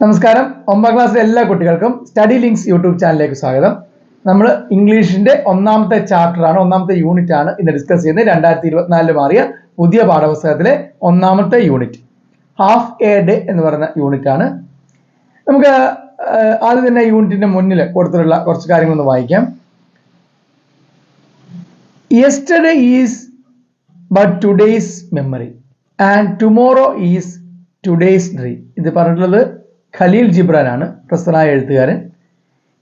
നമസ്കാരം. 9ാം ക്ലാസ്സിലെ എല്ലാ കുട്ടികൾക്കും സ്റ്റഡി ലിങ്ക്സ് യൂട്യൂബ് ചാനലിലേക്ക് സ്വാഗതം. നമ്മൾ ഇംഗ്ലീഷിന്റെ ഒന്നാമത്തെ ചാപ്റ്ററാണ്, ഒന്നാമത്തെ യൂണിറ്റ് ആണ് ഇന്ന് ഡിസ്കസ് ചെയ്യുന്നത്. 2024 മാറിയ പുതിയ പാഠപുസ്തകത്തിലെ ഒന്നാമത്തെ യൂണിറ്റ് ഹാഫ് എ ഡേ എന്ന് പറയുന്ന യൂണിറ്റ് ആണ്. നമുക്ക് ആദ്യം തന്നെ യൂണിറ്റിന്റെ മുന്നിൽ കൊടുത്തിട്ടുള്ള കുറച്ച് കാര്യങ്ങളൊന്ന് വായിക്കാം. Yesterday is but today's memory and tomorrow is today's dream. ഇത് പറഞ്ഞിട്ടുള്ളത് ഖലീൽ ജിബ്രാൻ ആണ്, പ്രശസ്തനായ എഴുത്തുകാരൻ.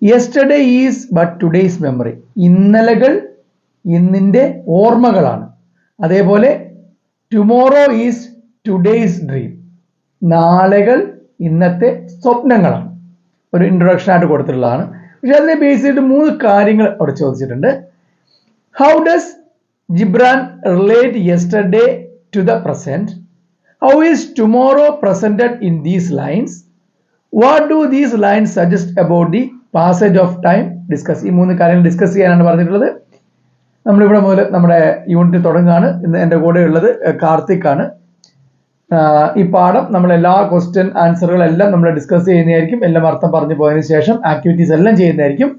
Yesterday is but today's memory, ഇന്നലകൾ ഇന്നിൻ്റെ ഓർമ്മകളാണ്. അതേപോലെ ടുമോറോ ഈസ് ടുഡേയ്സ് ഡ്രീം, നാളെകൾ ഇന്നത്തെ സ്വപ്നങ്ങളാണ്. ഒരു ഇൻട്രൊഡക്ഷൻ ആയിട്ട് കൊടുത്തിട്ടുള്ളതാണ്. പക്ഷെ അതിനെ ബേസ് ചെയ്തിട്ട് 3 കാര്യങ്ങൾ അവിടെ ചോദിച്ചിട്ടുണ്ട്. How does Gibran relate yesterday to the present? How is tomorrow presented in these lines? What do these lines suggest about the passage of time? Discuss. ഈ 3 കാര്യങ്ങൾ ഡിസ്കസ് ചെയ്യാനാണ് പറഞ്ഞിട്ടുള്ളത്. നമ്മളിവിടെ മുതൽ നമ്മുടെ യൂണിറ്റ് തുടങ്ങുകയാണ്. ഇന്ന് എൻ്റെ കൂടെ ഉള്ളത് കാർത്തിക് ആണ്. ഈ പാഠം നമ്മൾ എല്ലാ ക്വസ്റ്റ്യൻ ആൻസറുകളെല്ലാം നമ്മൾ ഡിസ്കസ് ചെയ്യുന്നതായിരിക്കും. എല്ലാം അർത്ഥം പറഞ്ഞു പോയതിനു ശേഷം ആക്ടിവിറ്റീസ് എല്ലാം ചെയ്യുന്നതായിരിക്കും.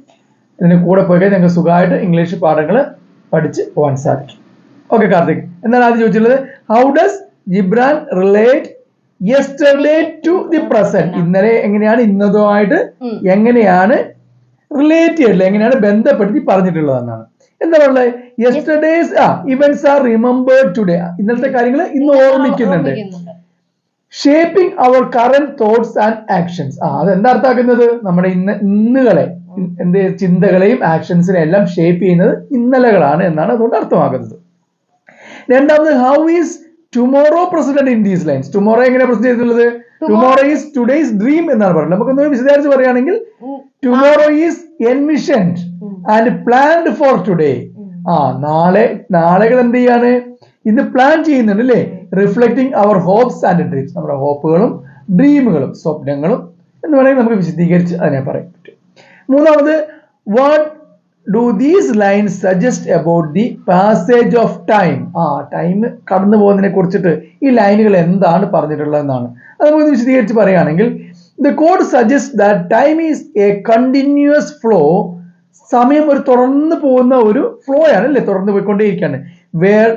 ഇതിന് കൂടെ പോയി കഴിഞ്ഞാൽ ഞങ്ങൾക്ക് സുഖമായിട്ട് ഇംഗ്ലീഷ് പാഠങ്ങൾ പഠിച്ച് പോകാൻ സാധിക്കും. ഓക്കെ കാർത്തിക്, എന്താണ് ആദ്യം ചോദിച്ചിട്ടുള്ളത്? How does Gibran relate yesterday to the present? ഇന്നലെ എങ്ങനെയാണ് ഇന്നതുമായിട്ട് എങ്ങനെയാണ് റിലേറ്റ് ചെയ്തിട്ടുള്ളത്, എങ്ങനെയാണ് ബന്ധപ്പെടുത്തി പറഞ്ഞിട്ടുള്ളതെന്നാണ്. എന്താ പറയുന്നത്? Yesterday's events are remembered today, ഇന്നലത്തെ കാര്യങ്ങൾ ഇന്ന് ഓർമ്മിക്കുന്നുണ്ട്. Shaping our current thoughts and actions, അതെന്താ അർത്ഥാക്കുന്നത്? നമ്മുടെ ഇന്നുകളെ, എന്ത് ചിന്തകളെയും ആക്ഷൻസിനെ എല്ലാം ഷേപ്പ് ചെയ്യുന്നത് ഇന്നലകളാണ് എന്നാണ് അതുകൊണ്ട് അർത്ഥമാക്കുന്നത്. രണ്ടാമത്, how is tomorrow presented in these lines? Tomorrow എങ്ങനെ പ്രസന്റ് ചെയ്തിട്ടുള്ളത്? ടുമോറോ ഈസ് ടുഡേയ്സ് ഡ്രീം എന്നാണ് പറയുന്നത്. നമുക്കൊന്ന് വിശദീകരിച്ച് പറയുകയാണെങ്കിൽ tomorrow is envisioned and planned for today. നാളെകൾ എന്ത് ചെയ്യാണ്? ഇന്ന് പ്ലാൻ ചെയ്യുന്നുണ്ട് അല്ലേ? Reflecting our hopes and dreams, നമ്മുടെ ഹോപ്പുകളും ഡ്രീമുകളും സ്വപ്നങ്ങളും എന്ന് പറയുന്നത് നമുക്ക് വിശദീകരിച്ച് അതിനെ പറയാൻ പറ്റും. മൂന്നാമത്, what do these lines suggest about the passage of time? Time കടന്നു പോകുന്നതിനെ കുറിച്ചിട്ട് ഈ ലൈനുകൾ എന്താണ് പറഞ്ഞിട്ടുള്ളതെന്നാണ്. അത് നമുക്ക് വിശദീകരിച്ച് പറയുകയാണെങ്കിൽ, the code suggest that time is a continuous flow. സമയം ഒരു തുറന്നു പോകുന്ന ഒരു ഫ്ലോ ആണ് അല്ലേ, തുറന്നു പോയിക്കൊണ്ടേയിരിക്കുകയാണ്. Where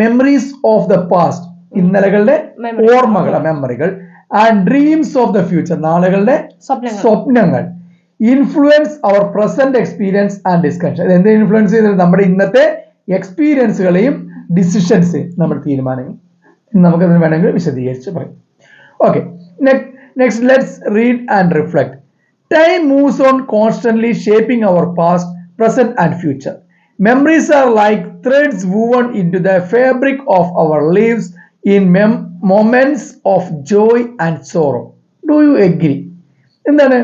memories of the past, ഇന്നലകളുടെ ഓർമ്മകൾ, മെമ്മറികൾ, and dreams of the future, നാളുകളുടെ സ്വപ്നങ്ങൾ, influence our present experience and discussion. എന്ത് ഇൻഫ്ലുവൻസ് ചെയ്തത്? നമ്മുടെ ഇന്നത്തെ എക്സ്പീരിയൻസുകളെയും ഡിസിഷൻസ്, നമ്മുടെ തീരുമാനങ്ങൾ. നമുക്കതിന് വേണമെങ്കിൽ വിശദീകരിച്ച് പറയും. Okay, next let's read and reflect. Time moves on constantly, shaping our past, present and future. Memories are like threads woven into the fabric of our lives in moments of joy and sorrow. Do you agree? എന്താണ്?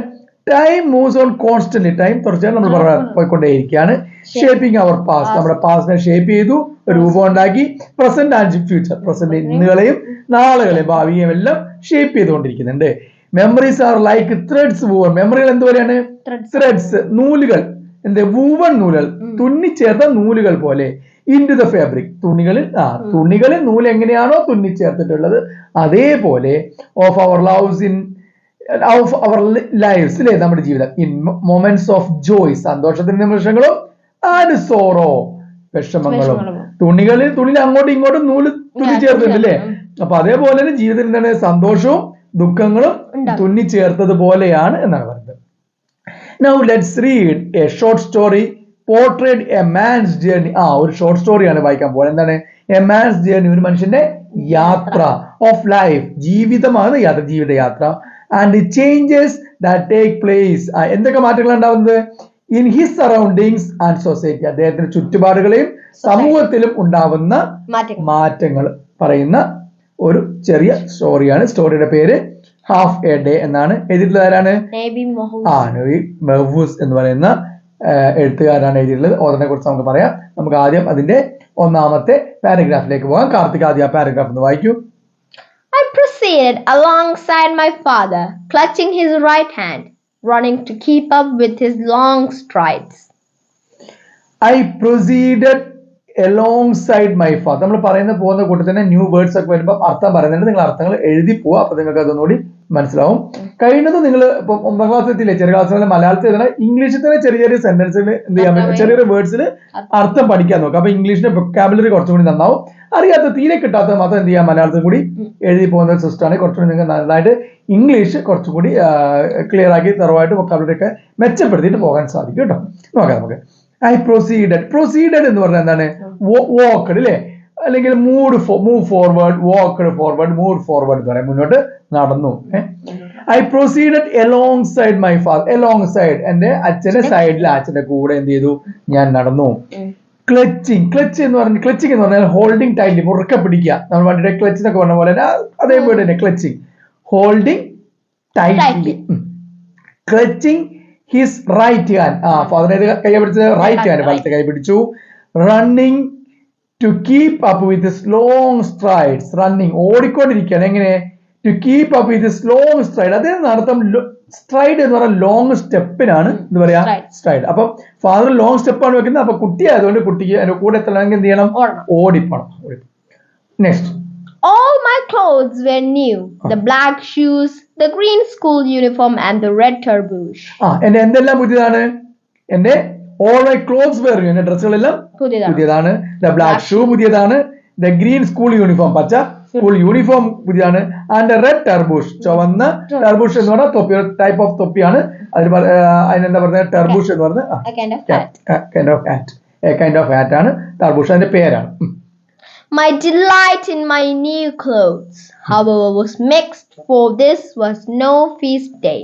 Time moves on constantly, time തുടർച്ചയായി നമ്മൾ പോയിക്കൊണ്ടേയിരിക്കുകയാണ്. Shaping our past, നമ്മുടെ പാസ്റ്റിനെ shape ചെയ്തു, രൂപം ഉണ്ടാക്കി. Present and future, present ഇന്നുകളെയും നാളുകളെയും ഭാവിയെയും എല്ലാം ഷേപ്പ് ചെയ്തുകൊണ്ടിരിക്കുന്നുണ്ട്. Memories are like threads woven, മെമ്മറികൾ എന്തുപോലെയാണ്? ത്രെഡ്സ്, നൂലുകൾ, എന്ത് വൂവൺ നൂലുകൾ, തുന്നിച്ചേർത്ത നൂലുകൾ പോലെ. ഇൻ ടു ദ ഫാബ്രിക്, തുണികളിൽ നൂല് എങ്ങനെയാണോ തുന്നിച്ചേർത്തിട്ടുള്ളത് അതേപോലെ ഓഫ് അവർ ലൈവ്സ് അല്ലെ, നമ്മുടെ ജീവിതം. ഇൻ മൊമെന്റ്സ് ഓഫ് ജോയ്, സന്തോഷത്തിന്റെ നിമിഷങ്ങളും, ആൻഡ് സോറോ, വിഷമങ്ങളും. തുണിയിൽ അങ്ങോട്ടും ഇങ്ങോട്ടും നൂല് തുന്നിച്ചേർത്തിട്ടുണ്ട് അല്ലേ? അപ്പൊ അതേപോലെ തന്നെ ജീവിതത്തിൽ എന്താണ്? സന്തോഷവും ദുഃഖങ്ങളും തുന്നിച്ചേർത്തതുപോലെയാണ് എന്നാണ് പറയുന്നത്. Now let's read a short story portrayed a man's journey. ഒരു ഷോർട്ട് സ്റ്റോറിയാണ് വായിക്കാൻ പോകുന്നത്. എന്താണ്? എ മാൻസ് ജേർണി, ഒരു മനുഷ്യന്റെ യാത്ര. ഓഫ് ലൈഫ്, ജീവിതമാണ് യാത്ര, ജീവിതയാത്ര. And changes that take place, എന്തൊക്കെ മാറ്റങ്ങൾ ഉണ്ടാവുന്നത്? In his surroundings and society, അദ്ദേഹത്തിന്റെ ചുറ്റുപാടുകളെയും സമൂഹത്തിലും ഉണ്ടാവുന്ന മാറ്റങ്ങൾ പറയുന്ന ഒരു ചെറിയ സ്റ്റോറിയാണ്. സ്റ്റോറിയുടെ പേര് ഹാഫ് എ ഡേ എന്നാണ്. എഴുതിയിട്ടുള്ളത് ആരാണ്? നബി മെഹ്ഫൂസ് എന്ന് പറയുന്ന എഴുത്തുകാരാണ് എഴുതിയിട്ടുള്ളത്. ഓതറിനെ കുറിച്ച് നമുക്ക് പറയാം. നമുക്ക് ആദ്യം അതിന്റെ ഒന്നാമത്തെ പാരഗ്രാഫിലേക്ക് പോകാം. കാർത്തിക് ആദ്യം ആ പാരഗ്രാഫ് ഒന്ന് വായിക്കൂ. I proceeded alongside my father, clutching his right hand, running to keep up with his long strides. I proceeded alongside my father. നമ്മൾ പോകുന്ന കൂട്ടത്തിൽ തന്നെ ന്യൂ വേർഡ്സ് ഒക്കെ വരുമ്പോൾ അർത്ഥം പറയുന്നുണ്ട്. നിങ്ങൾ അർത്ഥങ്ങൾ എഴുതി പോവുക. അപ്പൊ നിങ്ങൾക്ക് അതൊന്നുകൂടി മനസ്സിലാവും. കഴിയുന്നത് നിങ്ങൾ ഇപ്പൊ 9ാം ക്ലാസ് എത്തിയില്ലേ, ചെറിയ ക്ലാസ്സിൽ മലയാളത്തിൽ തന്നെ ഇംഗ്ലീഷിൽ തന്നെ ചെറിയ ചെറിയ സെന്റൻസുകൾ എന്ത് ചെയ്യാൻ പറ്റും, ചെറിയ ചെറിയ വേർഡ്സിൽ അർത്ഥം പഠിക്കാൻ നോക്കുക. അപ്പൊ ഇംഗ്ലീഷിന്റെ വൊക്കാബുലറി കുറച്ചും കൂടി നന്നാവും. അറിയാത്ത തീരെ കിട്ടാത്ത മാത്രം എന്ത് ചെയ്യാം, മലയാളത്തിൽ കൂടി എഴുതി പോകുന്ന ഒരു സിസ്റ്റമാണ്. കുറച്ചുകൂടി നിങ്ങൾക്ക് നന്നായിട്ട് ഇംഗ്ലീഷ് കുറച്ചും കൂടി ക്ലിയർ ആക്കി തറവായിട്ട് വൊക്കാബുലറി ഒക്കെ മെച്ചപ്പെടുത്തിയിട്ട് പോകാൻ സാധിക്കും കേട്ടോ. നോക്കാം നമുക്ക്. ഐ പ്രൊസീഡഡ് എന്ന് പറഞ്ഞാൽ എന്താണ്, വോക്കഡ് അല്ലേ, അല്ലെങ്കിൽ move forward, walked forward, move forward എന്ന് പറയാം, മുന്നോട്ട് നടന്നു. I proceeded along side my father. Along side, എന്റെ അച്ഛന്റെ സൈഡിൽ, അച്ഛന്റെ കൂടെ എന്ത് ചെയ്തു, ഞാൻ നടന്നു. ക്ലച്ചിങ് എന്ന് പറഞ്ഞാൽ ഹോൾഡിംഗ് ടൈറ്റ്ലി, മുറുക്കെ പിടിക്കുക. നമ്മൾ വണ്ടിയുടെ ക്ലച്ച് എന്നൊക്കെ പറഞ്ഞ പോലെ അതേപോലെ തന്നെ clutching, holding tightly. Clutching his right hand, ഫാദറിനെ കൈ പിടിച്ചത് റൈറ്റ് ഹാൻഡ്, വലത്തെ കൈ പിടിച്ചു. Running to keep up with long strides. Running, ഓടിക്കൊണ്ടിരിക്കുകയാണ്. എങ്ങനെ, to keep up with long stride. അതിന് അർത്ഥം സ്ട്രൈഡ് എന്ന് പറഞ്ഞാൽ ലോങ് സ്റ്റെപ്പിനാണ് എന്ത് പറയാ, സ്ട്രൈഡ്. അപ്പൊ ഫാദർ ലോങ് സ്റ്റെപ്പാണ് വെക്കുന്നത്. അപ്പൊ കുട്ടി ആയതുകൊണ്ട് കുട്ടിക്ക് അതിന്റെ കൂടെ എത്തണമെങ്കിൽ എന്ത് ചെയ്യണം, ഓടിപ്പോണം. Next, all my clothes were new, the black shoes, the green school uniform and the red tarbush. എന്റെ എന്തെല്ലാം പുതിയതാണ്, എന്റെ all my clothes were new, എന്റെ ഡ്രസ്സുകളെല്ലാം പുതിയതാണ്. the black shoe പുതിയതാണ്, the green school uniform പച്ച സ്കൂൾ യൂണിഫോം പുതിയതാണ്, and red tarbush ചുവന്ന ടർബൂഷ് എന്ന് പറഞ്ഞാൽ തൊപ്പി, ടൈപ്പ് ഓഫ് തൊപ്പിയാണ്. അതിനെന്താ പറയുന്നത്, ടർബൂഷ് എന്ന് പറഞ്ഞാൽ കൈൻഡ് ഓഫ് ഹാറ്റ് ആണ് ടർബൂഷ്, അതിന്റെ പേരാണ്. My delight in my new clothes, however, was mixed, for this was no feast day,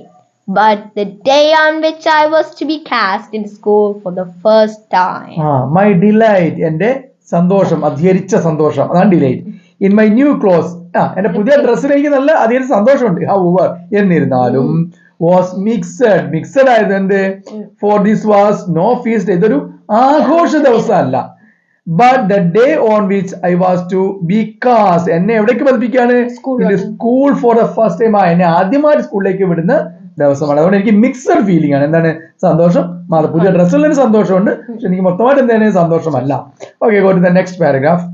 but the day on which I was to be cast in school for the first time. My delight, എന്റെ സന്തോഷം, അധികരിച്ച സന്തോഷം, അതാണ് delight. In my new clothes, എന്റെ പുതിയ ഡ്രസ്സിലേക്ക് നല്ല അധികം സന്തോഷമുണ്ട്. however, എന്നിരുന്നാലും വാസ് മിക്സഡ് ആയത് എന്ത്, for this was no feast day, ഇതൊരു ആഘോഷ ദിവസം അല്ല. But the day on which I was to be cast, എന്നെ എവിടേക്ക് പതിപ്പിക്കുകയാണ്, school for the first time, എന്നെ ആദ്യമായിട്ട് സ്കൂളിലേക്ക് വിടുന്ന ദിവസമാണ്. അതുകൊണ്ട് എനിക്ക് മിക്സഡ് ഫീലിംഗ് ആണ്. എന്താണ്, സന്തോഷം, പുതിയ ഡ്രസ്സുള്ളതിന് സന്തോഷമുണ്ട്, പക്ഷെ എനിക്ക് മൊത്തമായിട്ട് എന്താണ് സന്തോഷമല്ല. Okay, go to the next paragraph.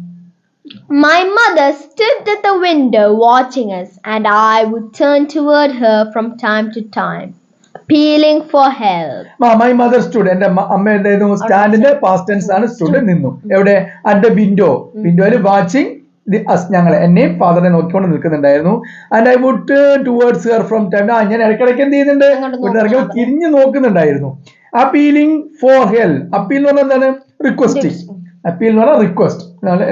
My mother stood at the window watching us, and I would turn toward her from time to time, appealing for help. My mother stood, എന്റെ അമ്മ എന്തായിരുന്നു, സ്റ്റാൻഡിന്റെ പാസ്റ്റ് ടെൻസ് ആണ്, stood നിന്നു. എവിടെ, at the വിൻഡോയിൽ watching ഞങ്ങളെ, എന്നെയും ഫാദറിനെ നോക്കിക്കൊണ്ട് നിൽക്കുന്നുണ്ടായിരുന്നു. And I would turn towards her from time, ഞാൻ ഇടയ്ക്കിടയ്ക്ക് എന്ത് ചെയ്യുന്നുണ്ട്, തിരിഞ്ഞു നോക്കുന്നുണ്ടായിരുന്നു. അപ്പീലിംഗ് ഫോർ ഹെൽപ്പ്, അപ്പീൽ എന്ന് പറഞ്ഞാൽ എന്താണ്, റിക്വസ്റ്റിംഗ്. അപ്പീൽ എന്ന് പറഞ്ഞാൽ റിക്വസ്റ്റ്,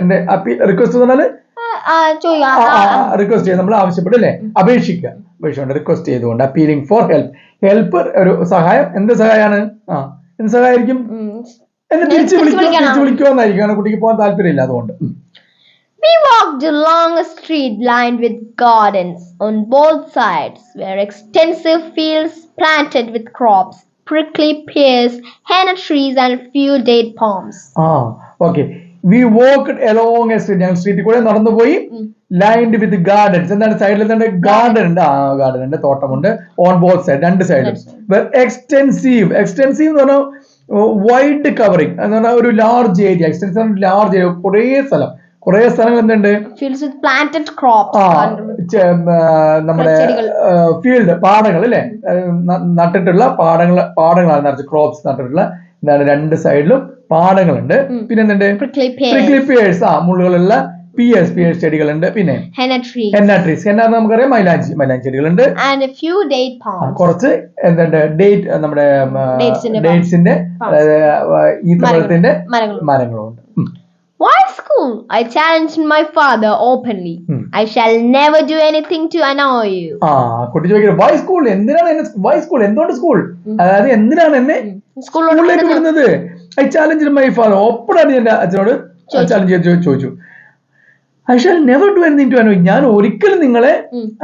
എന്റെ അപ്പീൽ, റിക്വസ്റ്റ് എന്ന് പറഞ്ഞാൽ റിക്വസ്റ്റ് ചെയ്ത് നമ്മൾ ആവശ്യപ്പെട്ടു അല്ലെ, അപേക്ഷിക്കുക, റിക്വസ്റ്റ് ചെയ്തുകൊണ്ട്. അപ്പീലിംഗ് ഫോർ ഹെൽപ്പ് ഒരു സഹായം. എന്ത് സഹായമാണ്, എന്ത് സഹായമായിരിക്കും, എന്നെ തിരിച്ചു വിളിക്കുമെന്നായിരിക്കും, കുട്ടിക്ക് പോകാൻ താല്പര്യമില്ല, അതുകൊണ്ട്. We walked along a street lined with gardens on both sides, where extensive fields planted with crops, prickly pears, henna trees and a few date palms. Okay. We walked along a street, ഞങ്ങൾ സ്ട്രീറ്റിൽ കൂടെ നടന്നു പോയി. Lined വിത്ത് gardens, എന്താണ് സൈഡിൽ എന്താണ്, garden ഉണ്ട്, garden തോട്ടമുണ്ട്. On both side, രണ്ട് സൈഡും. എക്സ്റ്റെൻസീവ് എന്ന് പറഞ്ഞാൽ വൈഡ് കവറിംഗ് എന്ന് പറഞ്ഞാൽ ഒരു large area. Extensive large area, കുറേ സ്ഥലങ്ങൾ എന്തുണ്ട്, നമ്മുടെ ഫീൽഡ്, പാടങ്ങൾ അല്ലെ, നട്ടിട്ടുള്ള പാടങ്ങളാണ് നിറച്ച് ക്രോപ്സ് നട്ടിട്ടുള്ള. എന്താണ്, രണ്ട് സൈഡിലും പാടങ്ങളുണ്ട്. പിന്നെ എന്തുണ്ട്, പ്രിക്ലി പിയേഴ്സ്, മുള്ളുകളുള്ള പിയേഴ്സ് ചെടികളുണ്ട്. പിന്നെ ഹെന്ന ട്രീസ്, ഹെന്ന നമുക്കറിയാം, മൈലാഞ്ചി ചെടികളുണ്ട്. കുറച്ച് എന്തുണ്ട്, ഡേറ്റ്, നമ്മുടെ ഡേറ്റ്സിന്റെ, ഈത്തപ്പഴത്തിന്റെ മരങ്ങളുണ്ട്. Why school? I challenged my father openly. I shall never do anything to annoy you. കുട്ടി ചോദിക്കുന്നത്, why school? എന്തിനാണ് എന്നെ, why school? എന്തുകൊണ്ട് സ്കൂൾ, അതായത് എന്തിനാണ് എന്നെ സ്കൂളിലേക്ക് വിടുന്നത്? I challenged my father, ഓപ്പണാണ് എന്റെ അച്ഛനോട് ചാലഞ്ച് ചെയ്ത് ചോദിച്ചു. I shall never do anything to annoy. ഞാൻ ഒരിക്കലും നിങ്ങളെ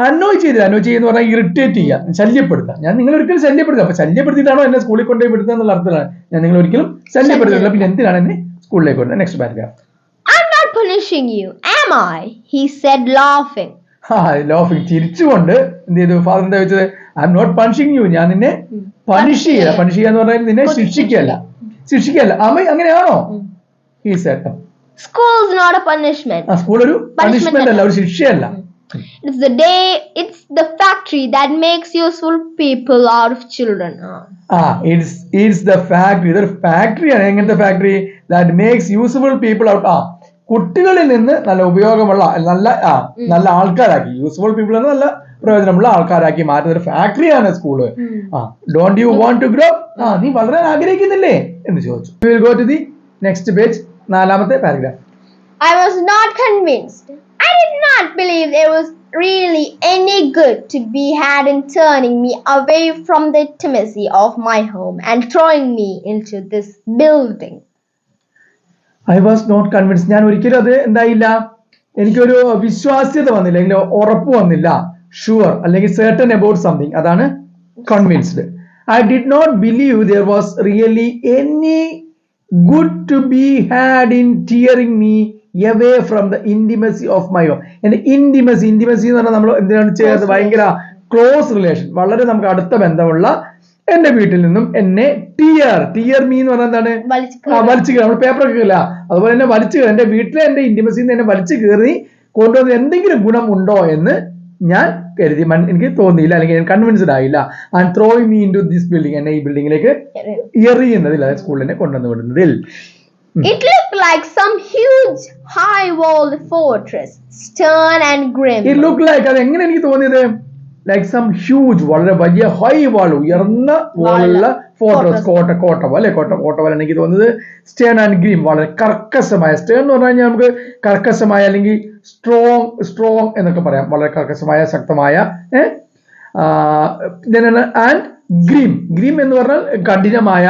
അനോയ് ചെയ്തില്ല. അനോയ് ചെയ്യുന്ന പറഞ്ഞാൽ ഇറിറ്റേറ്റ് ചെയ്യുക, ശല്യപ്പെടുത്തുക. ഞാൻ നിങ്ങൾ ഒരിക്കലും ശല്യപ്പെടുത്തുക. അപ്പൊ ശല്യപ്പെടുത്തിയിട്ടാണോ എന്നെ സ്കൂളിൽ കൊണ്ടുപോയി വിടുന്നത് എന്നുള്ള അർത്ഥത്തിലാണ്. ഞാൻ നിങ്ങൾ ഒരിക്കലും ശല്യപ്പെടുത്തില്ല, പിന്നെ എന്തിനാണ് എന്നെ സ്കൂളിലേക്ക് വിടുന്നത്? Next paragraph. I'm not punishing you, am I? He said, laughing. Laughing, ചിരിച്ചുകൊണ്ട് എന്ത് ചെയ്തു, ഫാദർ എന്താ വെച്ചത്, I am not punishing you, ഞാൻ നിന്നെ പണിഷ് ചെയ്യാന്ന് പറഞ്ഞാൽ നിന്നെ ശിക്ഷിക്കല്ല. അമ്മ അങ്ങനെയാണോ? He said, School is not a punishment. ആ സ്കൂൾ ഒരു പണിഷ്മെന്റ് അല്ല, ഒരു ശിക്ഷയല്ല. It's the factory that makes useful people out of children. It's the factory. ഇതൊരു ഫാക്ടറിയാണ്. എങ്ങനത്തെ factory? That makes useful people out. കുട്ടികളിൽ നിന്ന് നല്ല ഉപയോഗമുള്ള നല്ല ആൾക്കാരാക്കി, യൂസ്ഫുൾ പീപ്പിൾ എന്ന് നല്ല പ്രയോജനമുള്ള ആൾക്കാരാക്കി മാറ്റുന്ന ഒരു ഫാക്ടറിയാണ് school. Don't you want to grow? നീ വളരാൻ ആഗ്രഹിക്കുന്നില്ലേ എന്ന് ചോദിച്ചു. We will go to the next page, 4th paragraph. I was not convinced. I did not believe there was really any good to be had in turning me away from the intimacy of my home and throwing me into this building. I was not convinced. ഞാൻ ഒരിക്കലും അത് എന്തായില്ല, എനിക്കൊരു വിശ്വാസ്യത വന്നില്ല, അല്ലെങ്കിൽ ഉറപ്പ് വന്നില്ല. Sure അല്ലെങ്കിൽ certain about something, അതാണ് convinced. I did not believe there was really any good to be had in tearing me away from the intimacy of my home. And intimacy എന്ന് പറഞ്ഞാൽ നമ്മൾ എന്തിനാണ് ചെയ്യുന്നത്? ഭയങ്കര ക്ലോസ് റിലേഷൻ, വളരെ നമുക്ക് അടുത്ത ബന്ധമുള്ള എന്റെ വീട്ടിൽ നിന്നും എന്നെ ടിയർ മീ എന്ന് പറഞ്ഞാൽ എന്താണ്? വലിച്ചു കയറി. നമ്മൾ പേപ്പറൊക്കെ കയറില്ല, അതുപോലെ തന്നെ വലിച്ചു കയറി. എന്റെ വീട്ടിലെ എന്റെ ഇന്റിമസിന്ന് എന്നെ വലിച്ചു കയറി കൊണ്ടുവന്ന് എന്തെങ്കിലും ഗുണം ഉണ്ടോ എന്ന് ഞാൻ കരുതി, എനിക്ക് തോന്നിയില്ല, അല്ലെങ്കിൽ ഞാൻ കൺവിൻസ്ഡ് ആയില്ല. And throwing me into this building, എന്നെ ഈ ബിൽഡിംഗിലേക്ക് എറിയുന്നതിൽ, അതായത് സ്കൂളിനെ കൊണ്ടുവന്ന് വിടുന്നതിൽ. It looked like some huge high-walled fortress, stern and grim. It looked like, അത് എങ്ങനെ എനിക്ക് തോന്നിയത്? ലൈക്ക് സം ഹ്യൂജ്, വളരെ വലിയ ഹൈ വാൾ, ഉയർന്ന വാളുള്ള ഫോർട്രസ്, കോട്ട പോലെ എനിക്ക് തോന്നുന്നത്. സ്റ്റേൺ ആൻഡ് ഗ്രീം, വളരെ കർക്കശമായ. സ്റ്റേൺ എന്ന് പറഞ്ഞു കഴിഞ്ഞാൽ നമുക്ക് കർക്കശമായ അല്ലെങ്കിൽ സ്ട്രോങ് എന്നൊക്കെ പറയാം, വളരെ കർക്കശമായ, ശക്തമായ. ആൻഡ് ഗ്രീം എന്ന് പറഞ്ഞാൽ കഠിനമായ,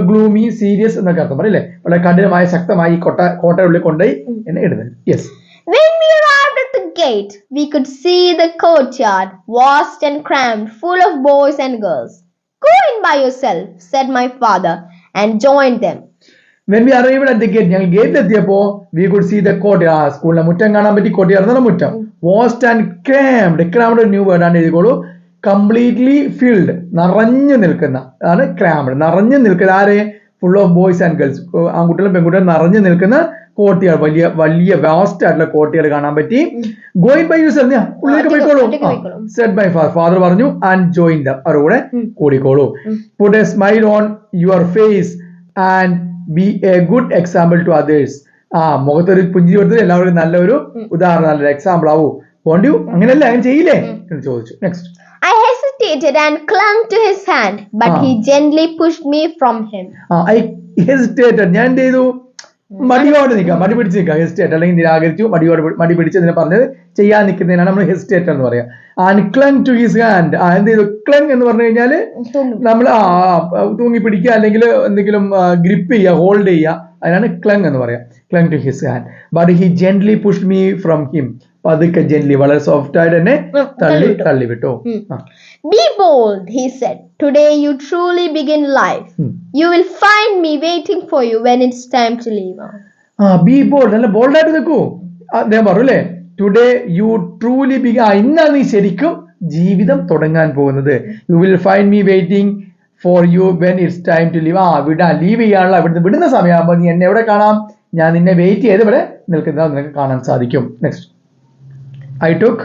ഗ്ലൂമി, സീരിയസ് എന്നൊക്കെ അർത്ഥം പറയില്ലേ. വളരെ കഠിനമായ, ശക്തമായി കോട്ടയുള്ളിൽ കൊണ്ടുപോയി എന്നെ ഇടുന്നത്. Yes. When we arrived at the gate, we could see the courtyard, vast and crammed, full of boys and girls. Go in by yourself, said my father, and joined them. When we arrived at the gate, ഞങ്ങൾ ഗേറ്റിൽ എത്തിയപ്പോ we could see the courtyard, സ്കൂളിലെ മുറ്റം കാണാൻ പറ്റി. Courtyard മുറ്റം. Vast and crammed ഒരു new word ആണ്, എഴുതിക്കോളൂ. കംപ്ലീറ്റ്ലി ഫിൽഡ്, നിറഞ്ഞു നിൽക്കുന്ന, അതാണ് ക്രാംഡ്. നിറഞ്ഞു നിൽക്കുന്ന ആരെ? Full of boys and girls, ആൺകുട്ടികളും പെൺകുട്ടികളും നിറഞ്ഞു നിൽക്കുന്ന കോർട്ട്യാർഡ്, വലിയ വാസ്റ്റ് ആയിട്ടുള്ള കോർട്ട്യാർഡ് കാണാൻ പറ്റി. ഗോയിങ് ബൈ യൂസെൽഫ്, ഉള്ളിലേക്ക് പോയിക്കോളൂ, സെഡ് ബൈ ഫാദർ പറഞ്ഞു. ആൻഡ് ജോയിൻ ദം, അവരുടെ കൂടെ കൂടിക്കോളൂ. Put a smile on your face and be a good example to others. മുഖത്തൊരു പുഞ്ചിരി കൊടുത്തത് എല്ലാവർക്കും നല്ലൊരു ഉദാഹരണം, നല്ലൊരു എക്സാമ്പിൾ ആവൂ. പോണ്ടി അങ്ങനെയല്ല, അങ്ങനെ ചെയ്യില്ലേ എന്ന് ചോദിച്ചു. Next. I hesitated and clung to his hand, but he gently pushed me from him. I hesitated, ഞാൻ എന്ത് ചെയ്തു? മടി പിടിച്ച് നിൽക്കാം. ഹെസിറ്റേറ്റ് അല്ലെങ്കിൽ നിരാകരിച്ചു, മടി പിടിച്ച് ഇതിനെ പറഞ്ഞത് ചെയ്യാൻ നിൽക്കുന്നതിനാണ് നമ്മൾ ഹെസിറ്റേറ്റ് എന്ന് പറയാം. And clung to his hand, എന്ത് ചെയ്തു? ക്ലങ് എന്ന് പറഞ്ഞു കഴിഞ്ഞാൽ നമ്മൾ തൂങ്ങി പിടിക്കുക, അല്ലെങ്കിൽ എന്തെങ്കിലും ഗ്രിപ്പ് ചെയ്യുക, ഹോൾഡ് ചെയ്യുക, അതിനാണ് ക്ലങ് എന്ന് പറയാം. Clung to his hand. But he gently pushed me from him, പതുക്കെ ജെന്റ്ലി, വളരെ സോഫ്റ്റ് ആയിട്ട് എന്നെ തള്ളി വിട്ടു. Be bold, he said. Today you truly begin life. You will find me waiting for you when it's time to leave. Be bold, നല്ല bold ആയിട്ട് നിൽക്കൂ. അദ്ദേഹം പറഞ്ഞു അല്ലേ, ടുഡേ യു ട്രൂലി ബിഗിൻ, ഇന്നാണ് നീ ശരിക്കും ജീവിതം തുടങ്ങാൻ പോകുന്നത്. You will find me waiting for you when it's time to leave. Leave ചെയ്യാനുള്ള, ഇവിടുന്ന് വിടുന്ന സമയമാകുമ്പോൾ നീ എന്നെ എവിടെ കാണാം? ഞാൻ നിന്നെ വെയിറ്റ് ചെയ്ത് ഇവിടെ നിൽക്കുന്നത് നിനക്ക് കാണാൻ സാധിക്കും. Next. I took